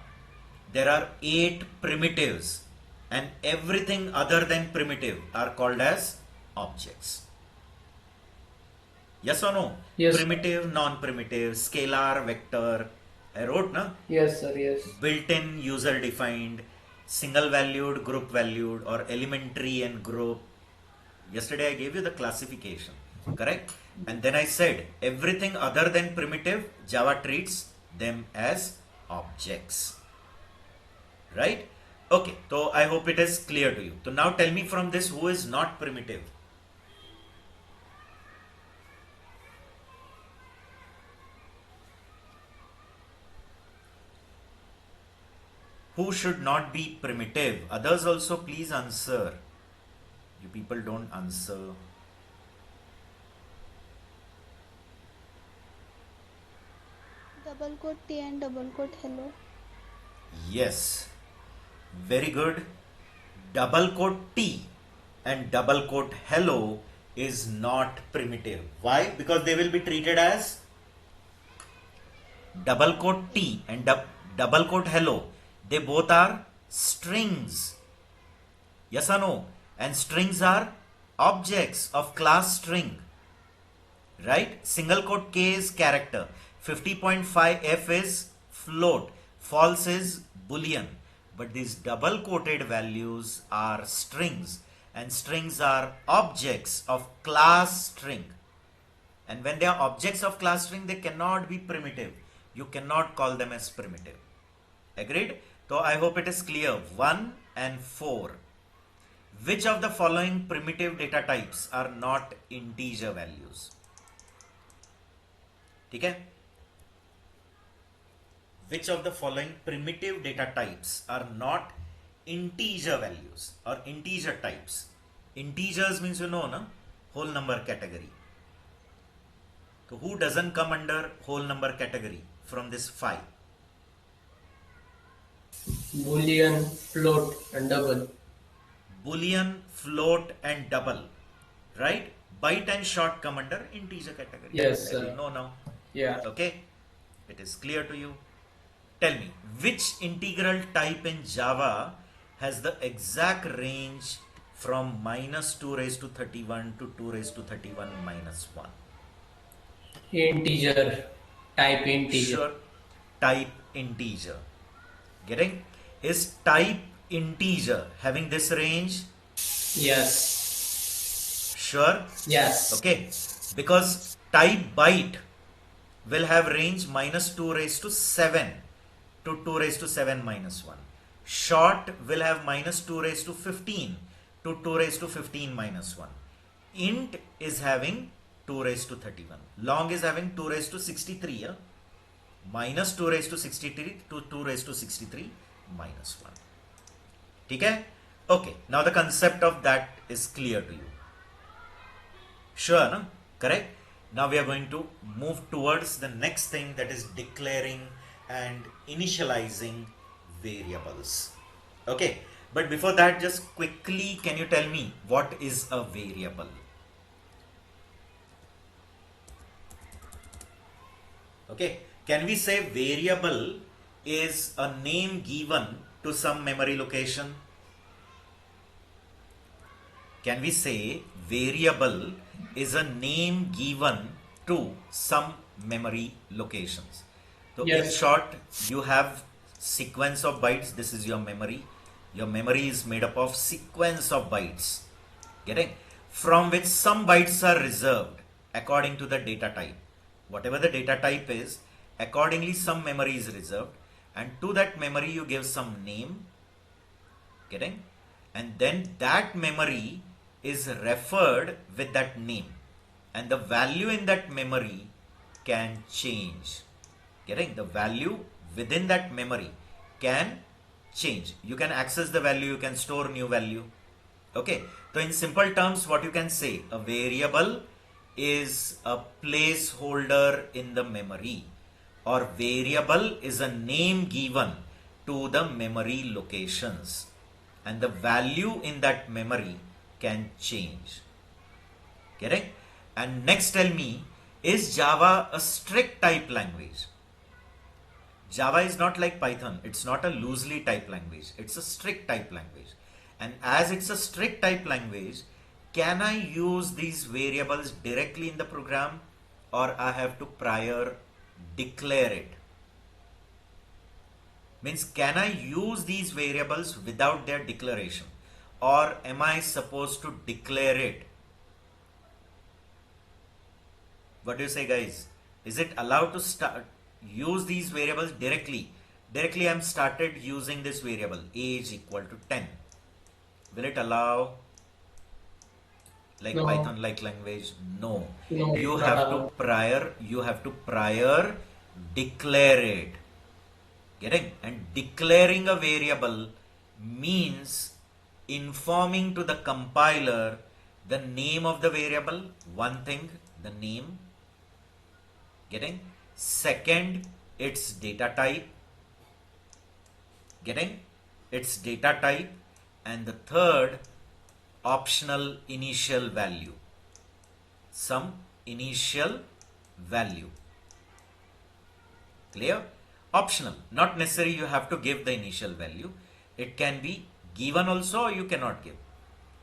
there are 8 primitives and everything other than primitive are called as objects. Yes or no? Yes. Primitive, non-primitive, scalar, vector. I wrote, na? Yes, sir. Yes. Built-in, user-defined, single-valued, group-valued, or elementary and group. Yesterday I gave you the classification, correct? And then I said everything other than primitive, Java treats them as objects. Right? Okay, so I hope it is clear to you. So now tell me from this, who is not primitive? Who should not be primitive? Others also please answer. You people don't answer. Double quote T and double quote hello. Yes, very good. Double quote T and double quote hello is not primitive. Why? Because they will be treated as double quote T and double quote hello. They both are strings. Yes or no? And strings are objects of class string. Right? Single quote K is character. 50.5F is float. False is boolean. But these double quoted values are strings, and strings are objects of class string. And when they are objects of class string, they cannot be primitive. You cannot call them as primitive. Agreed? So I hope it is clear. 1 and 4. Which of the following primitive data types are not integer values? Okay? Which of the following primitive data types are not integer values or integer types? Integers means you know, na? Whole number category. So who doesn't come under whole number category from this 5? Boolean, float, and double. Boolean, float and double. Right? Byte and short come under integer category. Yes, As sir. you know now. Yeah. Okay? It is clear to you. Tell me, which integral type in Java has the exact range from -2 raised to 31 to 2 raised to 31 minus 1? Integer. Type integer. Sure, type integer. Getting? Is type integer having this range? Yes. Sure? Yes. Okay, because type byte will have range -2 raised to 7 to 2 raised to 7 minus 1. Short will have -2 raised to 15 to 2 raised to 15 minus 1. Int is having 2 raised to 31. Long is having 2 raised to 63. Yeah? -2 raised to 63 to 2 raised to 63 minus 1. Okay? Okay. Now the concept of that is clear to you. Sure, no? Correct? Now we are going to move towards the next thing, that is declaring and initializing variables. Okay, but before that, just quickly, can you tell me what is a variable? Okay, can we say variable is a name given to some memory location? Can we say variable is a name given to some memory locations? So Yes. in short, you have sequence of bytes. This is your memory. Your memory is made up of sequence of bytes. Getting? From which some bytes are reserved according to the data type. Whatever the data type is, accordingly some memory is reserved, and to that memory you give some name. Getting? And then that memory is referred with that name, and the value in that memory can change. Getting? The value within that memory can change. You can access the value, you can store new value. Okay, so in simple terms, what you can say, a variable is a placeholder in the memory, or variable is a name given to the memory locations, and the value in that memory can change. Correct? And next, tell me, is Java a strict type language? Java is not like Python. It's not a loosely type language. It's a strict type language. And as it's a strict type language, can I use these variables directly in the program, or I have to prior declare it? Means, can I use these variables without their declaration, or am I supposed to declare it? What do you say, guys? Is it allowed to use these variables directly? Directly I'm started using this variable age equal to 10. Will it allow, like No. Python like language? No. No, You not have allowed. to prior declare it. Getting? And declaring a variable means informing to the compiler the name of the variable, one thing, the name. Getting? Second, its data type. Getting? Its data type. And the third, optional initial value. Some initial value. Clear? Optional. Not necessary you have to give the initial value. It can be given also or you cannot give.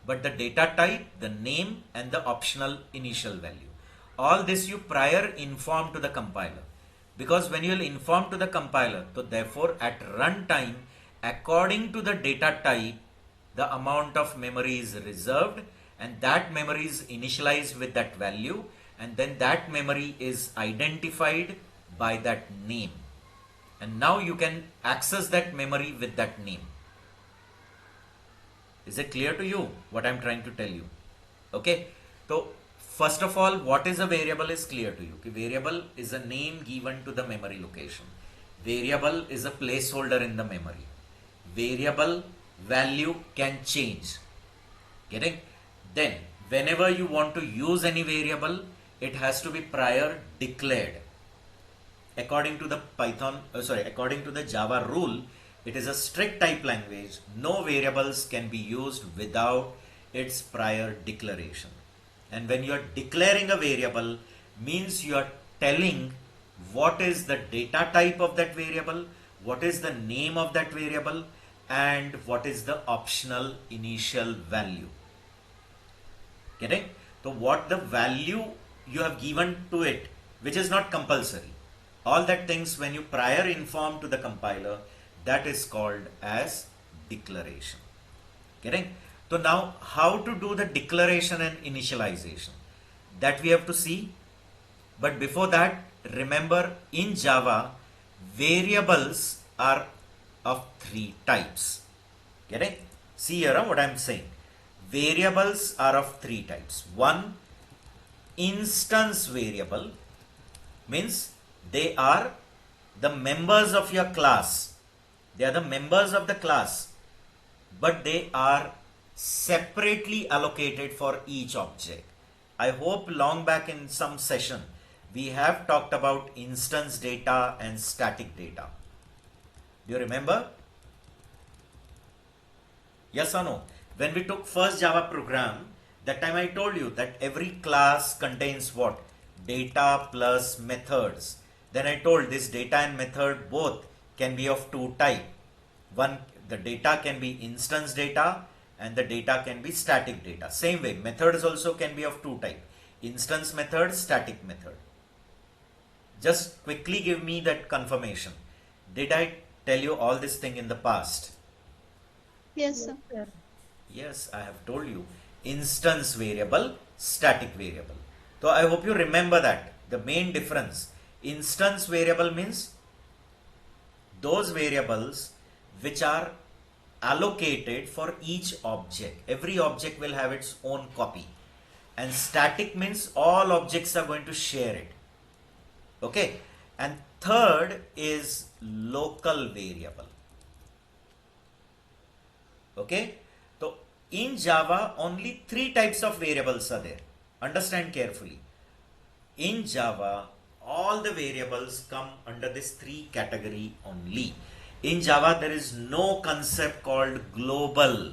But the data type, the name and the optional initial value. All this you prior inform to the compiler. Because when you will inform to the compiler, so therefore at runtime, according to the data type, the amount of memory is reserved and that memory is initialized with that value, and then that memory is identified by that name. And now you can access that memory with that name. Is it clear to you what I'm trying to tell you? Okay. So first of all, what is a variable is clear to you. Okay? Variable is a name given to the memory location. Variable is a placeholder in the memory. Variable value can change. Getting? Then whenever you want to use any variable, it has to be prior declared. According to the according to the Java rule, it is a strict type language. No variables can be used without its prior declaration. And when you are declaring a variable, means you are telling what is the data type of that variable, what is the name of that variable, and what is the optional initial value. Getting? So what the value you have given to it, which is not compulsory. All that things when you prior inform to the compiler, that is called as declaration. Getting? So now how to do the declaration and initialization, that we have to see. But before that, remember in Java, variables are of three types. Getting? See here what I am saying. Variables are of three types. One, instance variable, means they are the members of your class. They are the members of the class, but they are separately allocated for each object. I hope long back in some session, we have talked about instance data and static data. Do you remember? Yes or no? When we took first Java program, that time I told you that every class contains what? Data plus methods. Then I told this data and method both can be of two types. One, the data can be instance data and the data can be static data. Same way, methods also can be of two types. Instance method, static method. Just quickly give me that confirmation. Did I tell you all this thing in the past? Yes, sir. Yes, I have told you. Instance variable, static variable. So I hope you remember that. The main difference. Instance variable means those variables which are allocated for each object. Every object will have its own copy. And static means all objects are going to share it. Okay. And third is local variable. Okay. So in Java, only three types of variables are there. Understand carefully. In Java, all the variables come under this three category only. In Java, there is no concept called global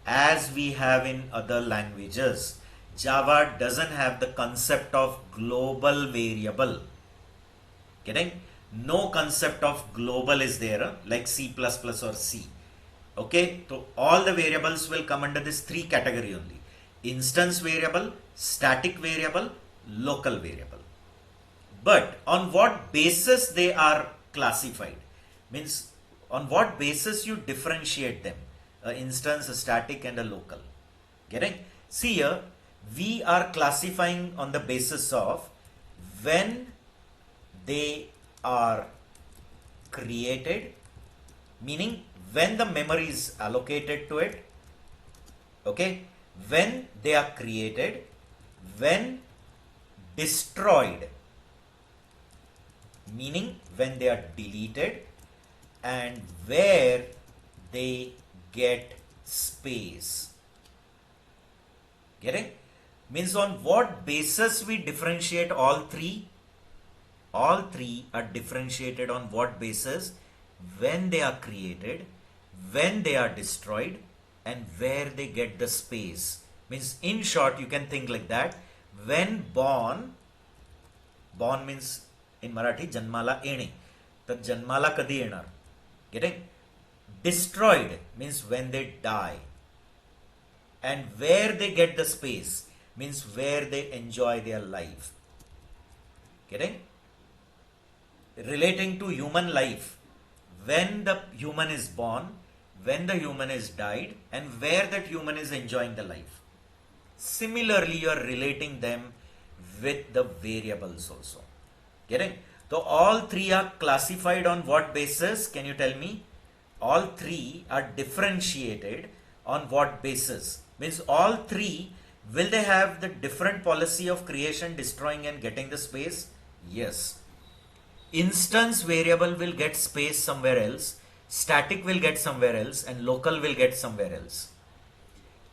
as we have in other languages. Java doesn't have the concept of global variable. Getting? No concept of global is there like C++ or C. Okay, so all the variables will come under this three category only. Instance variable, static variable, local variable. But on what basis they are classified? Means on what basis you differentiate them? An instance, a static and a local. Getting? See here, we are classifying on the basis of when they are created, meaning when the memory is allocated to it. Okay, when they are created, when destroyed, meaning when they are deleted, and where they get space. Getting? Means on what basis we differentiate all three? All three are differentiated on what basis? When they are created, when they are destroyed, and where they get the space. Means in short, you can think like that. When born means in Marathi जन्माला येणे, तर जन्माला कधी येणार? Getting? Destroyed means when they die, and where they get the space means where they enjoy their life. Getting? Relating to human life, when the human is born, when the human is died, and where that human is enjoying the life. Similarly, you are relating them with the variables also. Getting? So all three are classified on what basis? Can you tell me? All three are differentiated on what basis? Means all three, will they have the different policy of creation, destroying and getting the space? Yes. Instance variable will get space somewhere else, static will get somewhere else, and local will get somewhere else.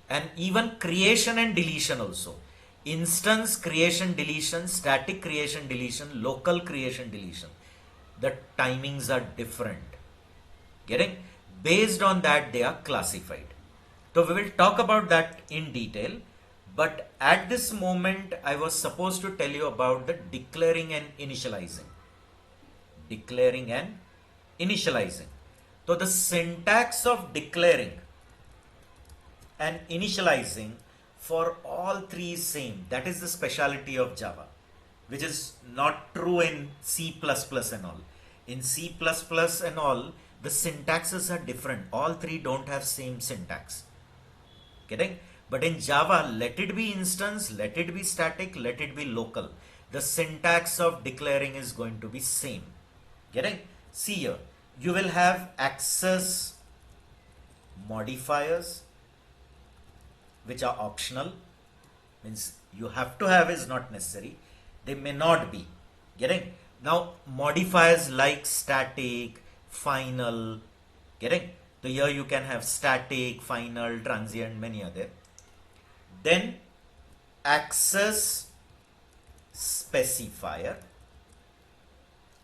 And even creation and deletion also. Instance creation deletion, static creation deletion, local creation deletion. The timings are different. Getting? Based on that, they are classified. So we will talk about that in detail. But at this moment, I was supposed to tell you about the declaring and initializing. Declaring and initializing. So the syntax of declaring and initializing for all three is same. That is the speciality of Java, which is not true in C++ and all. In C++ and all, the syntaxes are different. All three don't have same syntax. Getting? But in Java, let it be instance, let it be static, let it be local. The syntax of declaring is going to be same. Getting? See here, you will have access modifiers, which are optional. Means you have to have is not necessary. They may not be. Getting? Now modifiers like static, final. Getting? So here you can have static, final, transient, many other. Then access specifier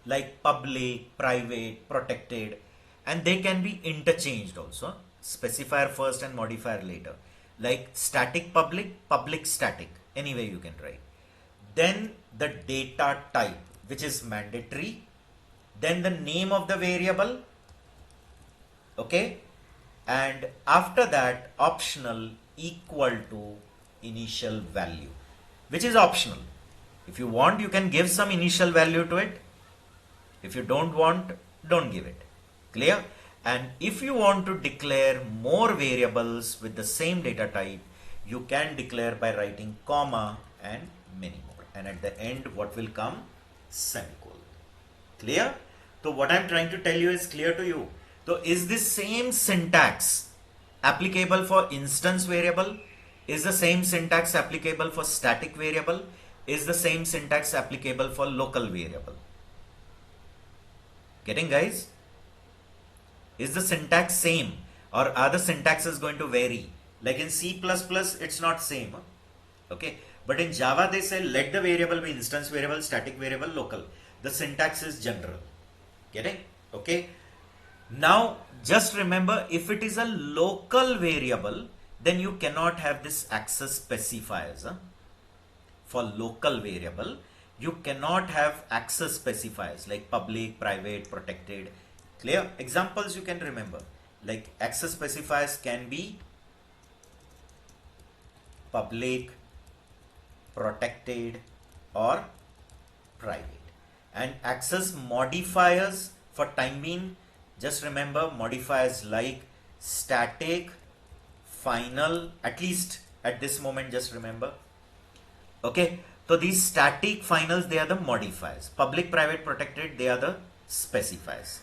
like public, private, protected, and they can be interchanged also. Specifier first and modifier later. Like static public, public static. Anyway you can write. Then the data type, which is mandatory. Then the name of the variable. Okay. And after that, optional equal to initial value, which is optional. If you want, you can give some initial value to it. If you don't want, don't give it. Clear? And if you want to declare more variables with the same data type, you can declare by writing comma and many more. And at the end, what will come? Semicolon. Clear? So what I'm trying to tell you is clear to you. So is this same syntax applicable for instance variable? Is the same syntax applicable for static variable? Is the same syntax applicable for local variable? Getting, guys? Is the syntax same, or are the syntaxes going to vary? Like in C++, it's not same. Okay. But in Java, they say let the variable be instance variable, static variable, local. The syntax is general. Getting? Okay. Now, just remember, if it is a local variable, then you cannot have this access specifiers. For local variable, you cannot have access specifiers like public, private, protected. Clear? Examples you can remember. Like access specifiers can be public, protected, or private. And access modifiers for time being, just remember modifiers like static, final, at least at this moment, just remember. Okay. So these static finals, they are the modifiers. Public, private, protected, they are the specifiers.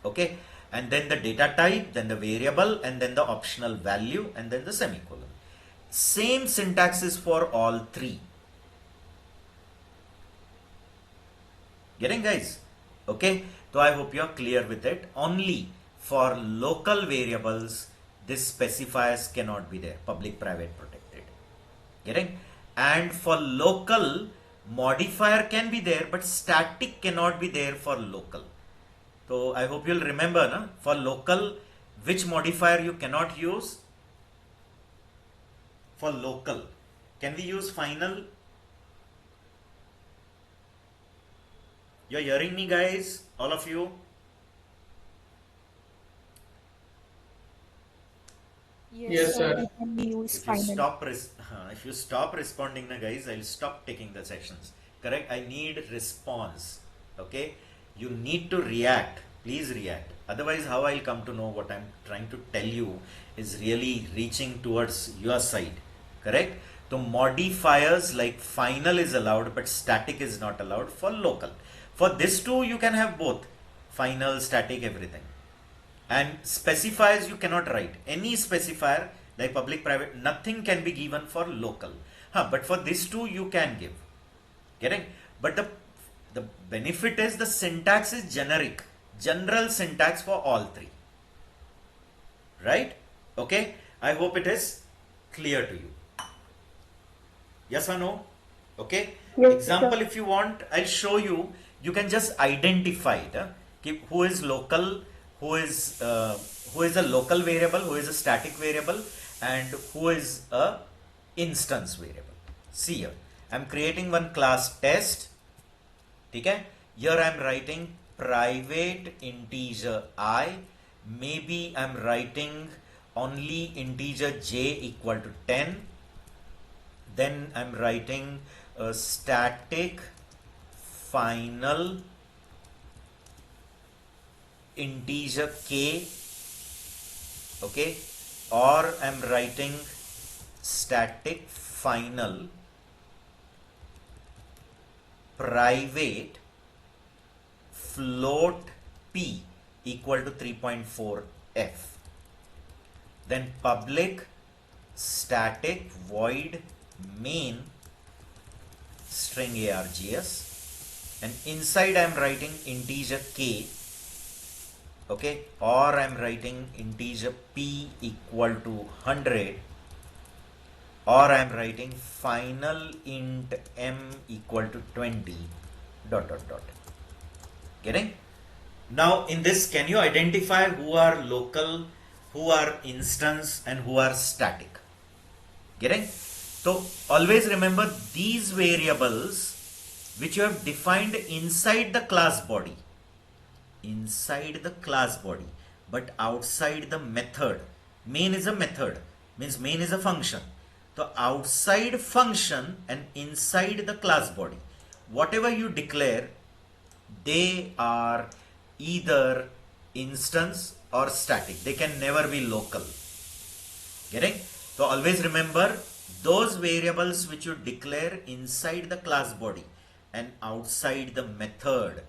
Okay. And then the data type, then the variable, and then the optional value, and then the semicolon. Same syntax is for all three. Getting, guys? Okay, so I hope you are clear with it. Only for local variables, this specifiers cannot be there, public, private, protected. Getting? And for local, modifier can be there, but static cannot be there for local. So I hope you'll remember, na? For local, which modifier you cannot use? For local, can we use final? You're hearing me, guys? All of you? Yes, sir, sir. we can use If you final. if you stop responding, na guys, I'll stop taking the sections. Correct? I need response. Okay? You need to react. Please react. Otherwise, how I'll come to know what I'm trying to tell you is really reaching towards your side. Correct? So modifiers like final is allowed, but static is not allowed for local. For this too, you can have both final, static, everything. And specifiers you cannot write. Any specifier like public, private, nothing can be given for local. But for this too you can give. Getting? But the benefit is the syntax is generic. General syntax for all three. Right? Okay? I hope it is clear to you. Yes or no? Okay? Yes, Example, sir. if you want, I'll show you. You can just identify it. Who is local, who is a local variable, who is a static variable, and who is a instance variable. See here, I'm creating one class test. Okay? Here I'm writing private integer I. Maybe I'm writing only integer j equal to 10. Then I'm writing a static final integer k. Okay, or I'm writing static final private float p equal to 3.4 f. Then public static void main string args, and inside I'm writing integer k. Okay, or I'm writing integer p equal to 100, or I'm writing final int m equal to 20 dot dot dot. Getting? Now in this, can you identify who are local, who are instance, and who are static? Getting? So always remember these variables which you have defined inside the class body. Inside the class body, but outside the method. Main is a method, means main is a function. So outside function and inside the class body, whatever you declare, they are either instance or static. They can never be local. Getting? So always remember those variables which you declare inside the class body and outside the method,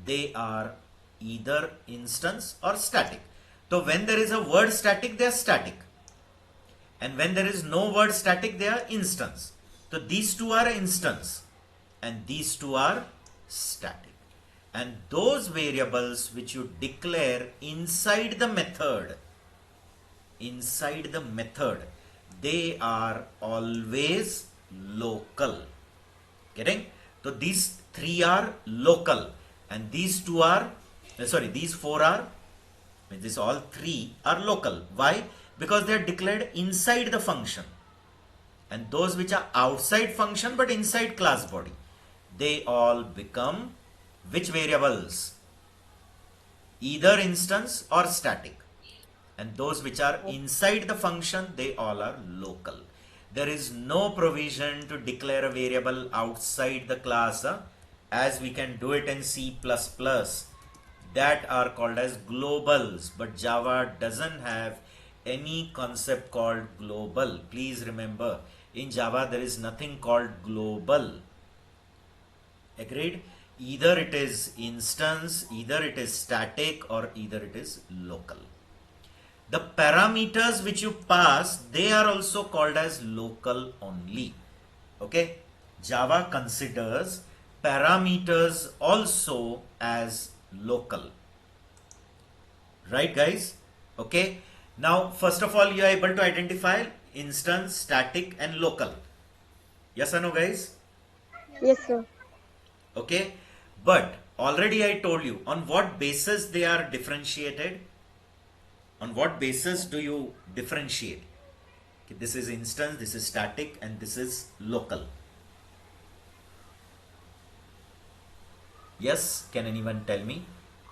they are either instance or static. So when there is a word static, they are static. And when there is no word static, they are instance. So these two are instance and these two are static. And those variables which you declare inside the method, they are always local. Getting? So these three are local and these two are, these four are, these all three are local. Why? Because they are declared inside the function. And those which are outside function but inside class body, they all become which variables? Either instance or static. And those which are inside the function, they all are local. There is no provision to declare a variable outside the class, as we can do it in C++. That are called as globals, but Java doesn't have any concept called global. Please remember, in Java there is nothing called global. Agreed? Either it is instance, either it is static, or either it is local. The parameters which you pass, they are also called as local only. Okay? Java considers parameters also as local. Right, guys? Okay. Now, first of all, you are able to identify instance, static, and local. Yes or no, guys? Yes, sir. Okay. But already I told you on what basis they are differentiated. On what basis do you differentiate? Okay, this is instance, this is static, and this is local. Yes, can anyone tell me?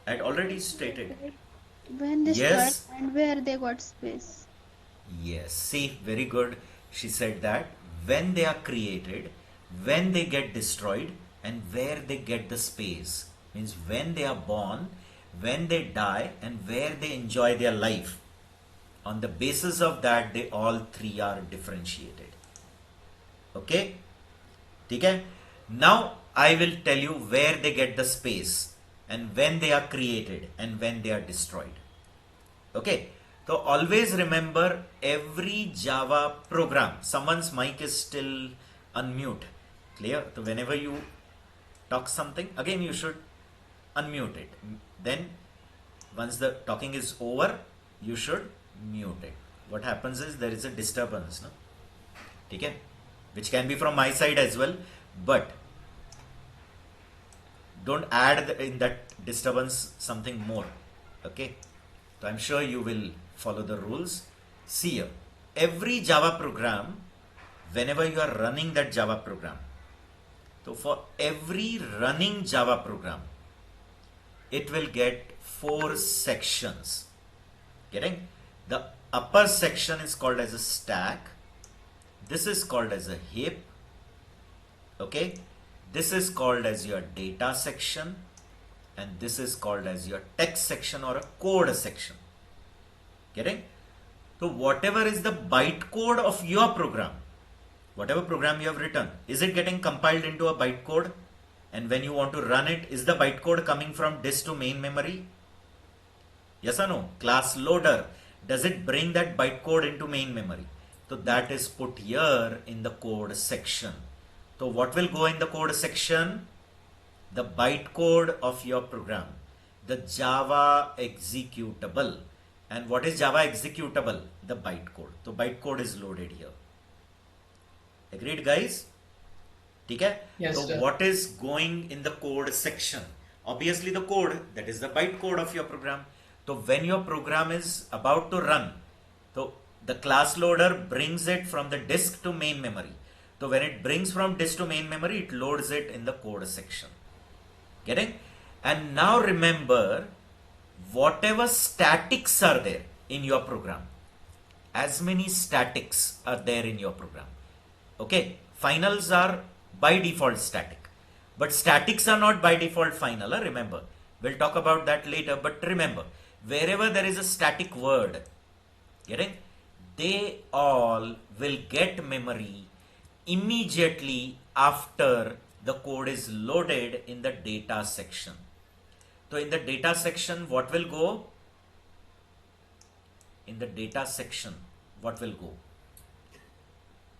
I had already stated. When they start Yes, and where they got space. yes. See, very good. She said that when they are created, when they get destroyed, and where they get the space. Means when they are born, when they die, and where they enjoy their life. On the basis of that, they all three are differentiated. Okay? Okay? Now I will tell you where they get the space and when they are created and when they are destroyed. Okay? So always remember every Java program. Someone's mic is still unmute. Clear? So whenever you talk something, again you should unmute it. Then once the talking is over, you should mute it. What happens is there is a disturbance, no? Okay? Which can be from my side as well, but don't add in that disturbance something more. Okay? So I'm sure you will follow the rules. See here, every Java program, whenever you are running that Java program, so for every running Java program, it will get 4 sections. Getting? The upper section is called as a stack. This is called as a heap. Okay? This is called as your data section, and this is called as your text section or a code section. Getting? So whatever is the bytecode of your program, whatever program you have written, is it getting compiled into a bytecode? And when you want to run it, is the bytecode coming from disk to main memory? Yes or no? Class loader, does it bring that bytecode into main memory? So that is put here in the code section. So what will go in the code section? The bytecode of your program, the Java executable. And what is Java executable? The bytecode. So bytecode is loaded here. Agreed, guys? Okay? Yes, So sir. what is going in the code section? Obviously the code, that is the bytecode of your program. So when your program is about to run, so the class loader brings it from the disk to main memory. So when it brings from disk to main memory, it loads it in the code section. Getting? And now remember, whatever statics are there in your program, as many statics are there in your program. Okay? Finals are by default static. But statics are not by default final, remember. We'll talk about that later, but remember, wherever there is a static word, getting? They all will get memory immediately after the code is loaded in the data section. So in the data section, what will go? In the data section, what will go?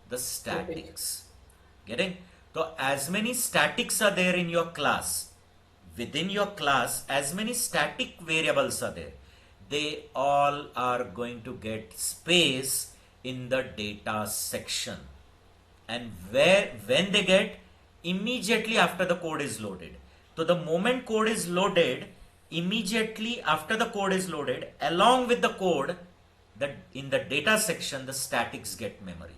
The statics. Getting? So as many statics are there in your class, within your class, as many static variables are there, they all are going to get space in the data section. And when they get, immediately after the code is loaded. So the moment code is loaded, immediately after the code is loaded, along with the code, that in the data section, the statics get memory.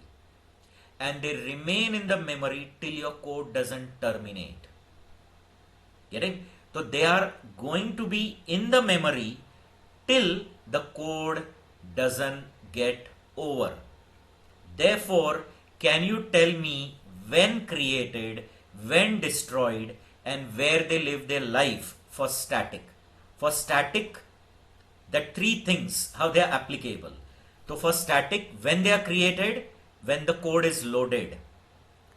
And they remain in the memory till your code doesn't terminate. Getting? So they are going to be in the memory till the code doesn't get over. Therefore, can you tell me when created, when destroyed, and where they live their life for static? For static, the 3 things, how they are applicable. So for static, when they are created, when the code is loaded.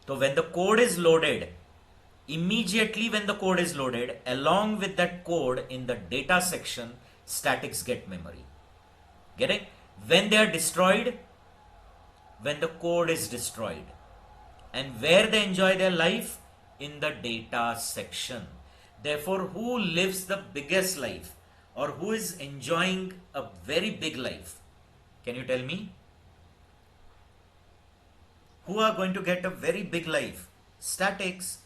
So when the code is loaded, immediately when the code is loaded, along with that code in the data section, statics get memory. Getting? When they are destroyed, when the code is destroyed. And where they enjoy their life, in the data section. Therefore, who lives the biggest life or who is enjoying a very big life? Can you tell me? Who are going to get a very big life? Statics.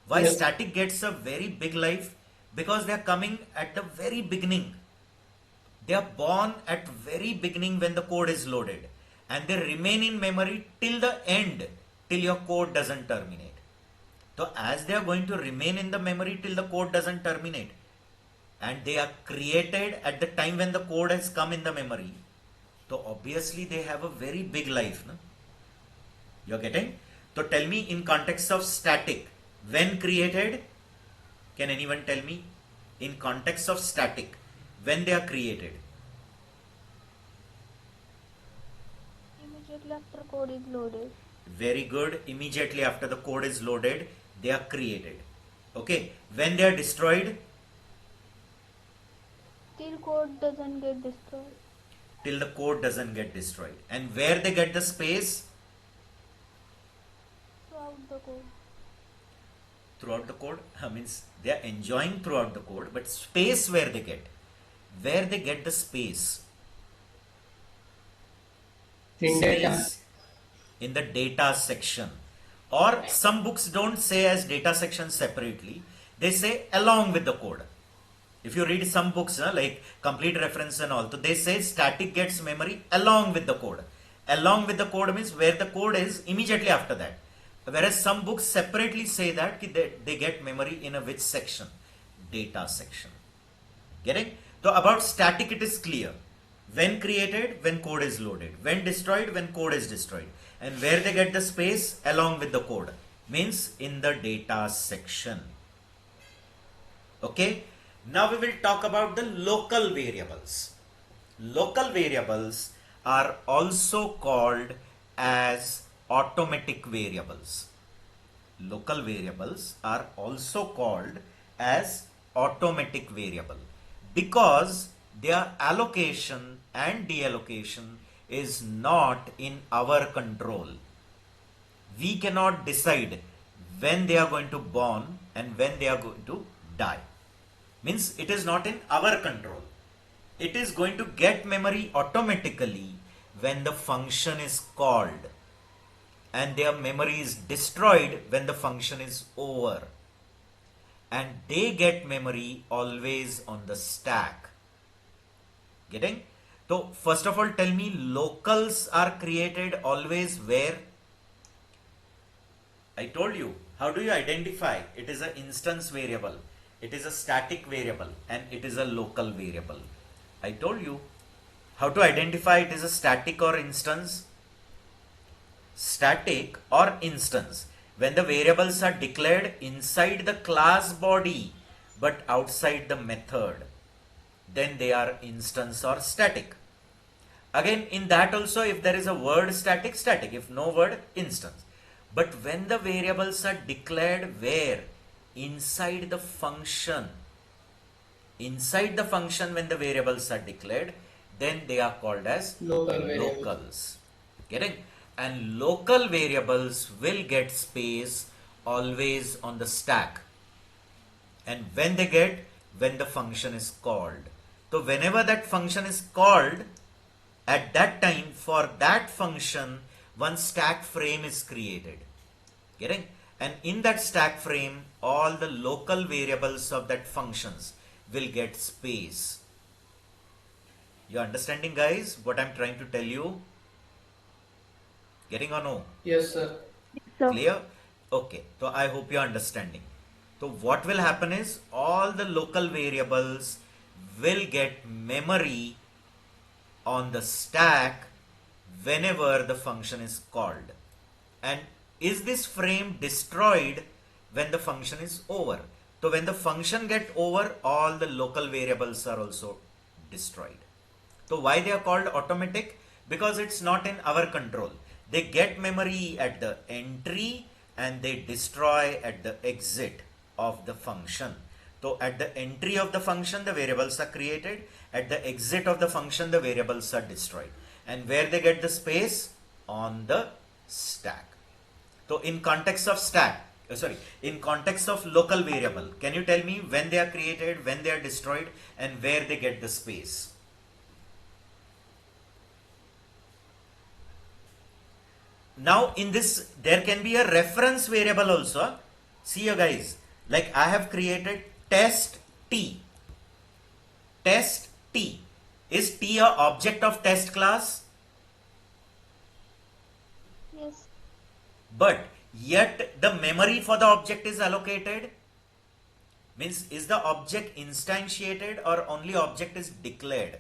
Why Yes. static gets a very big life? Because they are coming at the very beginning. They are born at very beginning when the code is loaded, and they remain in memory till the end, till your code doesn't terminate. So as they are going to remain in the memory till the code doesn't terminate, and they are created at the time when the code has come in the memory, so obviously they have a very big life. No? You're getting? So tell me, in context of static, when created, can anyone tell me? In context of static, when they are created? Immediately after code is loaded. Very good. Immediately after the code is loaded, they are created. Okay. When they are destroyed? Till code doesn't get destroyed. Till the code doesn't get destroyed. And where they get the space? Throughout the code. Throughout the code. Means they are enjoying throughout the code, but space where they get? Where they get the space? In data. Space in the data section. Or some books don't say as data section separately, they say along with the code. If you read some books like complete reference and all, so they say static gets memory along with the code. Along with the code means where the code is immediately after that. Whereas some books separately say that they get memory in a which section? Data section. Getting? So about static it is clear. When created, when code is loaded. When destroyed, when code is destroyed. And where they get the space? Along with the code. Means in the data section. Okay. Now we will talk about the local variables. Local variables are also called as automatic variables. Local variables are also called as automatic variable because their allocation and deallocation is not in our control. We cannot decide when they are going to born and when they are going to die. Means it is not in our control. It is going to get memory automatically when the function is called, and their memory is destroyed when the function is over, and they get memory always on the stack. Getting? So first of all, tell me, locals are created always where? I told you. How do you identify? It is an instance variable, it is a static variable, and it is a local variable. I told you how to identify it is a static or instance. Static or instance. When the variables are declared inside the class body but outside the method, then they are instance or static. Again, in that also, if there is a word static, static. If no word, instance. But when the variables are declared where? Inside the function. Inside the function when the variables are declared, then they are called as Local variables. locals. Getting? And local variables will get space always on the stack. And when they get? When the function is called. So whenever that function is called, at that time for that function, one stack frame is created. Getting? And in that stack frame, all the local variables of that functions will get space. You understanding, guys, what I'm trying to tell you? Getting or no? Yes, sir. So Clear? Okay. So I hope you're understanding. So what will happen is all the local variables will get memory on the stack whenever the function is called. And is this frame destroyed when the function is over? So when the function get over, all the local variables are also destroyed. So why they are called automatic? Because it's not in our control. They get memory at the entry and they destroy at the exit of the function. So at the entry of the function, the variables are created. At the exit of the function, the variables are destroyed. And where they get the space? On the stack. So in context of stack, sorry, in context of local variable, can you tell me when they are created, when they are destroyed, and where they get the space? Now in this, there can be a reference variable also. See you guys, like I have created test t. Test t. Is t a object of test class? Yes. But yet the memory for the object is allocated. Means is the object instantiated or only object is declared?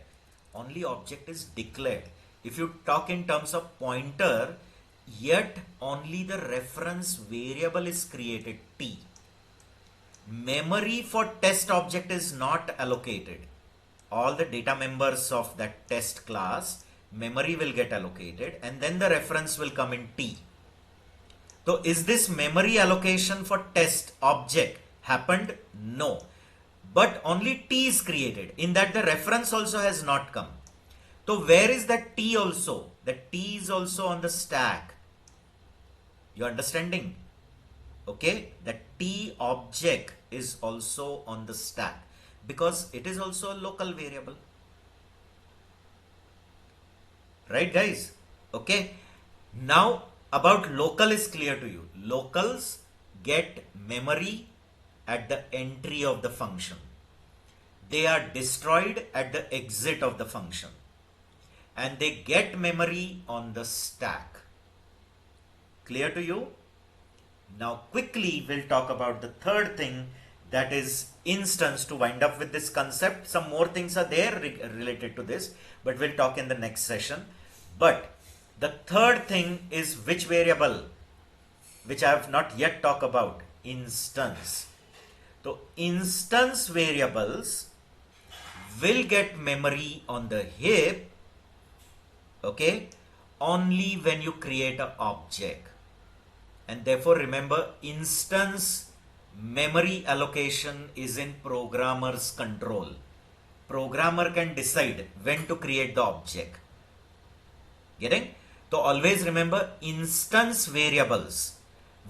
Only object is declared. If you talk in terms of pointer, yet only the reference variable is created t. Memory for test object is not allocated. All the data members of that test class, memory will get allocated and then the reference will come in t. So is this memory allocation for test object happened? No. But only t is created. In that the reference also has not come. So where is that t also? That t is also on the stack. You understanding? Okay, that t object is also on the stack because it is also a local variable. Right guys? Okay. Now about local is clear to you. Locals get memory at the entry of the function. They are destroyed at the exit of the function. And they get memory on the stack. Clear to you? Now quickly we'll talk about the third thing, that is instance, to wind up with this concept. Some more things are there related to this, but we'll talk in the next session. But the third thing is which variable, which I have not yet talked about, instance. So instance variables will get memory on the heap, okay, only when you create an object. And therefore remember, instance memory allocation is in programmer's control. Programmer can decide when to create the object. Getting? So always remember, instance variables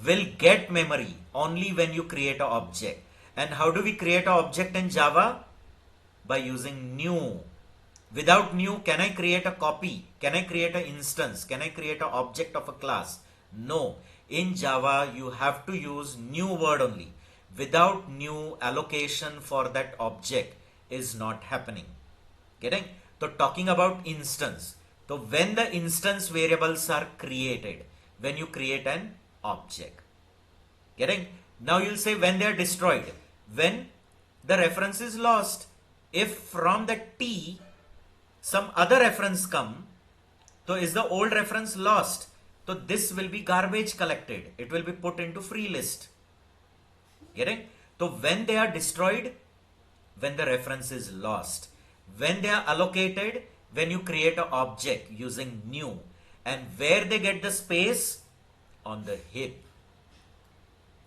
will get memory only when you create an object. And how do we create an object in Java? By using new. Without new, can I create a copy? Can I create an instance? Can I create an object of a class? No. In Java, you have to use new word only. Without new, allocation for that object is not happening. Getting? So talking about instance. So when the instance variables are created, when you create an object. Getting? Now you'll say when they are destroyed. When the reference is lost. If from the T some other reference come, so is the old reference lost? So this will be garbage collected. It will be put into free list. Getting? So when they are destroyed, when the reference is lost. When they are allocated, when you create an object using new. And where they get the space? On the heap.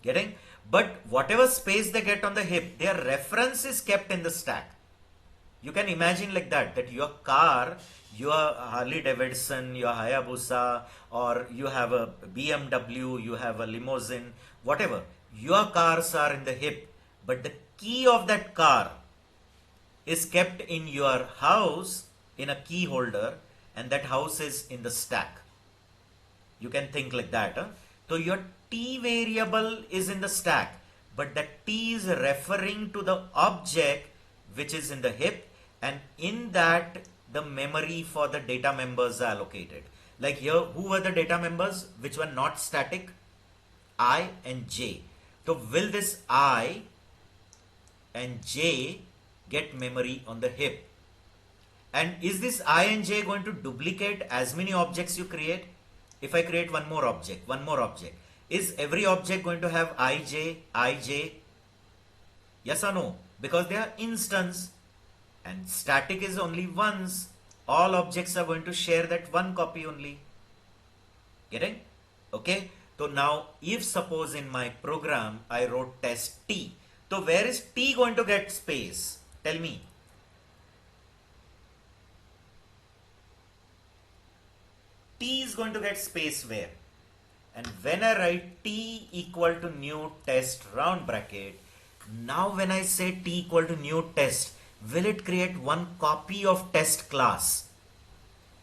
Getting? But whatever space they get on the heap, their reference is kept in the stack. You can imagine like that, that your car, your Harley Davidson, your Hayabusa, or you have a BMW, you have a limousine, whatever. Your cars are in the heap, but the key of that car is kept in your house in a key holder, and that house is in the stack. You can think like that. Huh? So your T variable is in the stack, but that T is referring to the object which is in the heap, and in that the memory for the data members are allocated. Like here, who were the data members which were not static? I and J. So will this I and J get memory on the heap? And is this I and J going to duplicate as many objects you create? If I create one more object, is every object going to have IJ? Yes or no? Because they are instance. And static is only once. All objects are going to share that one copy only. Getting? Okay. So now if suppose in my program I wrote test T. So where is T going to get space? Tell me. T is going to get space where? And when I write t equal to new test round bracket, now when I say t equal to new test, will it create one copy of test class?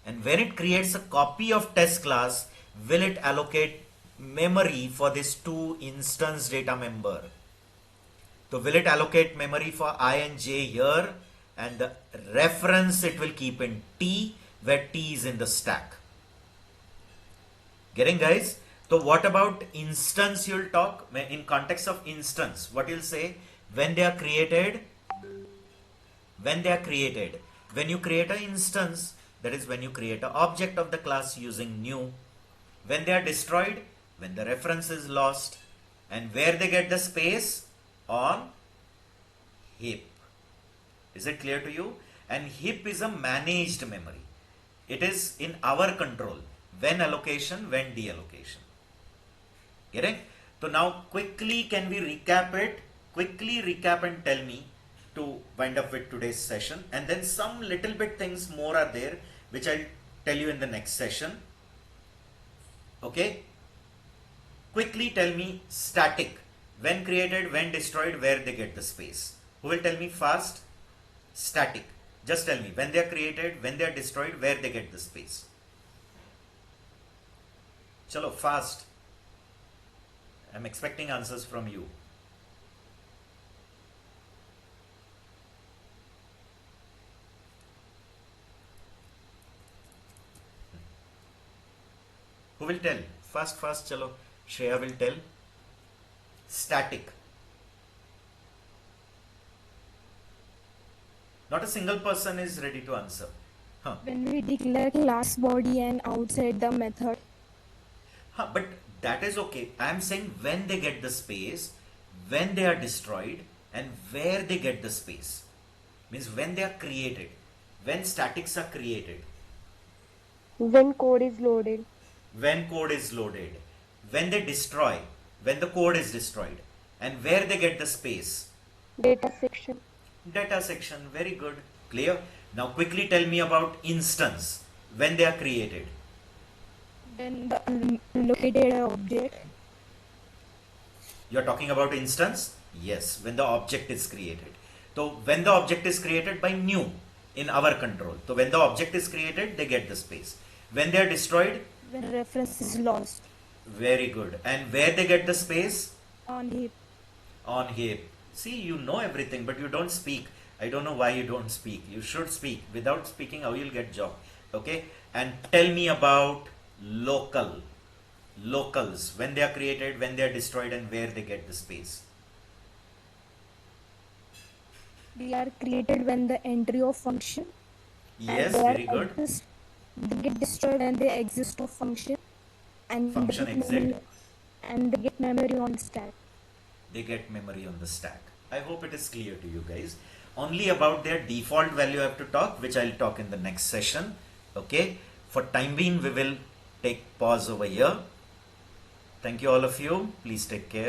And when it creates a copy of test class, will it allocate memory for this two instance data member? So will it allocate memory for I and j here, and the reference it will keep in t, where t is in the stack. Getting, guys? So what about instance? You'll talk in context of instance. What you'll say when they are created? When you create an instance, that is when you create an object of the class using new. When they are destroyed, when the reference is lost. And where they get the space? On heap. Is it clear to you? And heap is a managed memory. It is in our control. When allocation, when deallocation. Getting? So now quickly can we recap it? Quickly recap and tell me to wind up with today's session. And then some little bit things more are there which I'll tell you in the next session. Okay? Quickly tell me static. When created, when destroyed, where they get the space. Who will tell me fast? Static. Just tell me when they are created, when they are destroyed, where they get the space. Chalo, fast. I'm expecting answers from you. Who will tell? Fast, chalo. Shreya will tell. Static. Not a single person is ready to answer. When we declare class body and outside the method. But that is okay. I am saying when they get the space, when they are destroyed, and where they get the space. Means when they are created, when statics are created. When code is loaded. When code is loaded. When they destroy, when the code is destroyed. And where they get the space. Data section. Data section, very good. Clear? Now quickly tell me about instance. When they are created. When the allocated object. You are talking about instance? Yes, when the object is created. So when the object is created by new in our control. So when the object is created, they get the space. When they are destroyed? When reference is lost. Very good. And where they get the space? On heap. On heap. See, you know everything, but you don't speak. I don't know why you don't speak. You should speak. Without speaking, how you'll get job? Okay? And tell me about local. Locals. When they are created, when they are destroyed, and where they get the space. They are created when the entry of function. Yes, very good. They get destroyed when they exist of function. And Function they get exit. memory, and they get memory on stack. They get memory on the stack. I hope it is clear to you guys. Only about their default value I have to talk, which I'll talk in the next session. Okay. For time being, we will take pause over here. Thank you all of you. Please take care.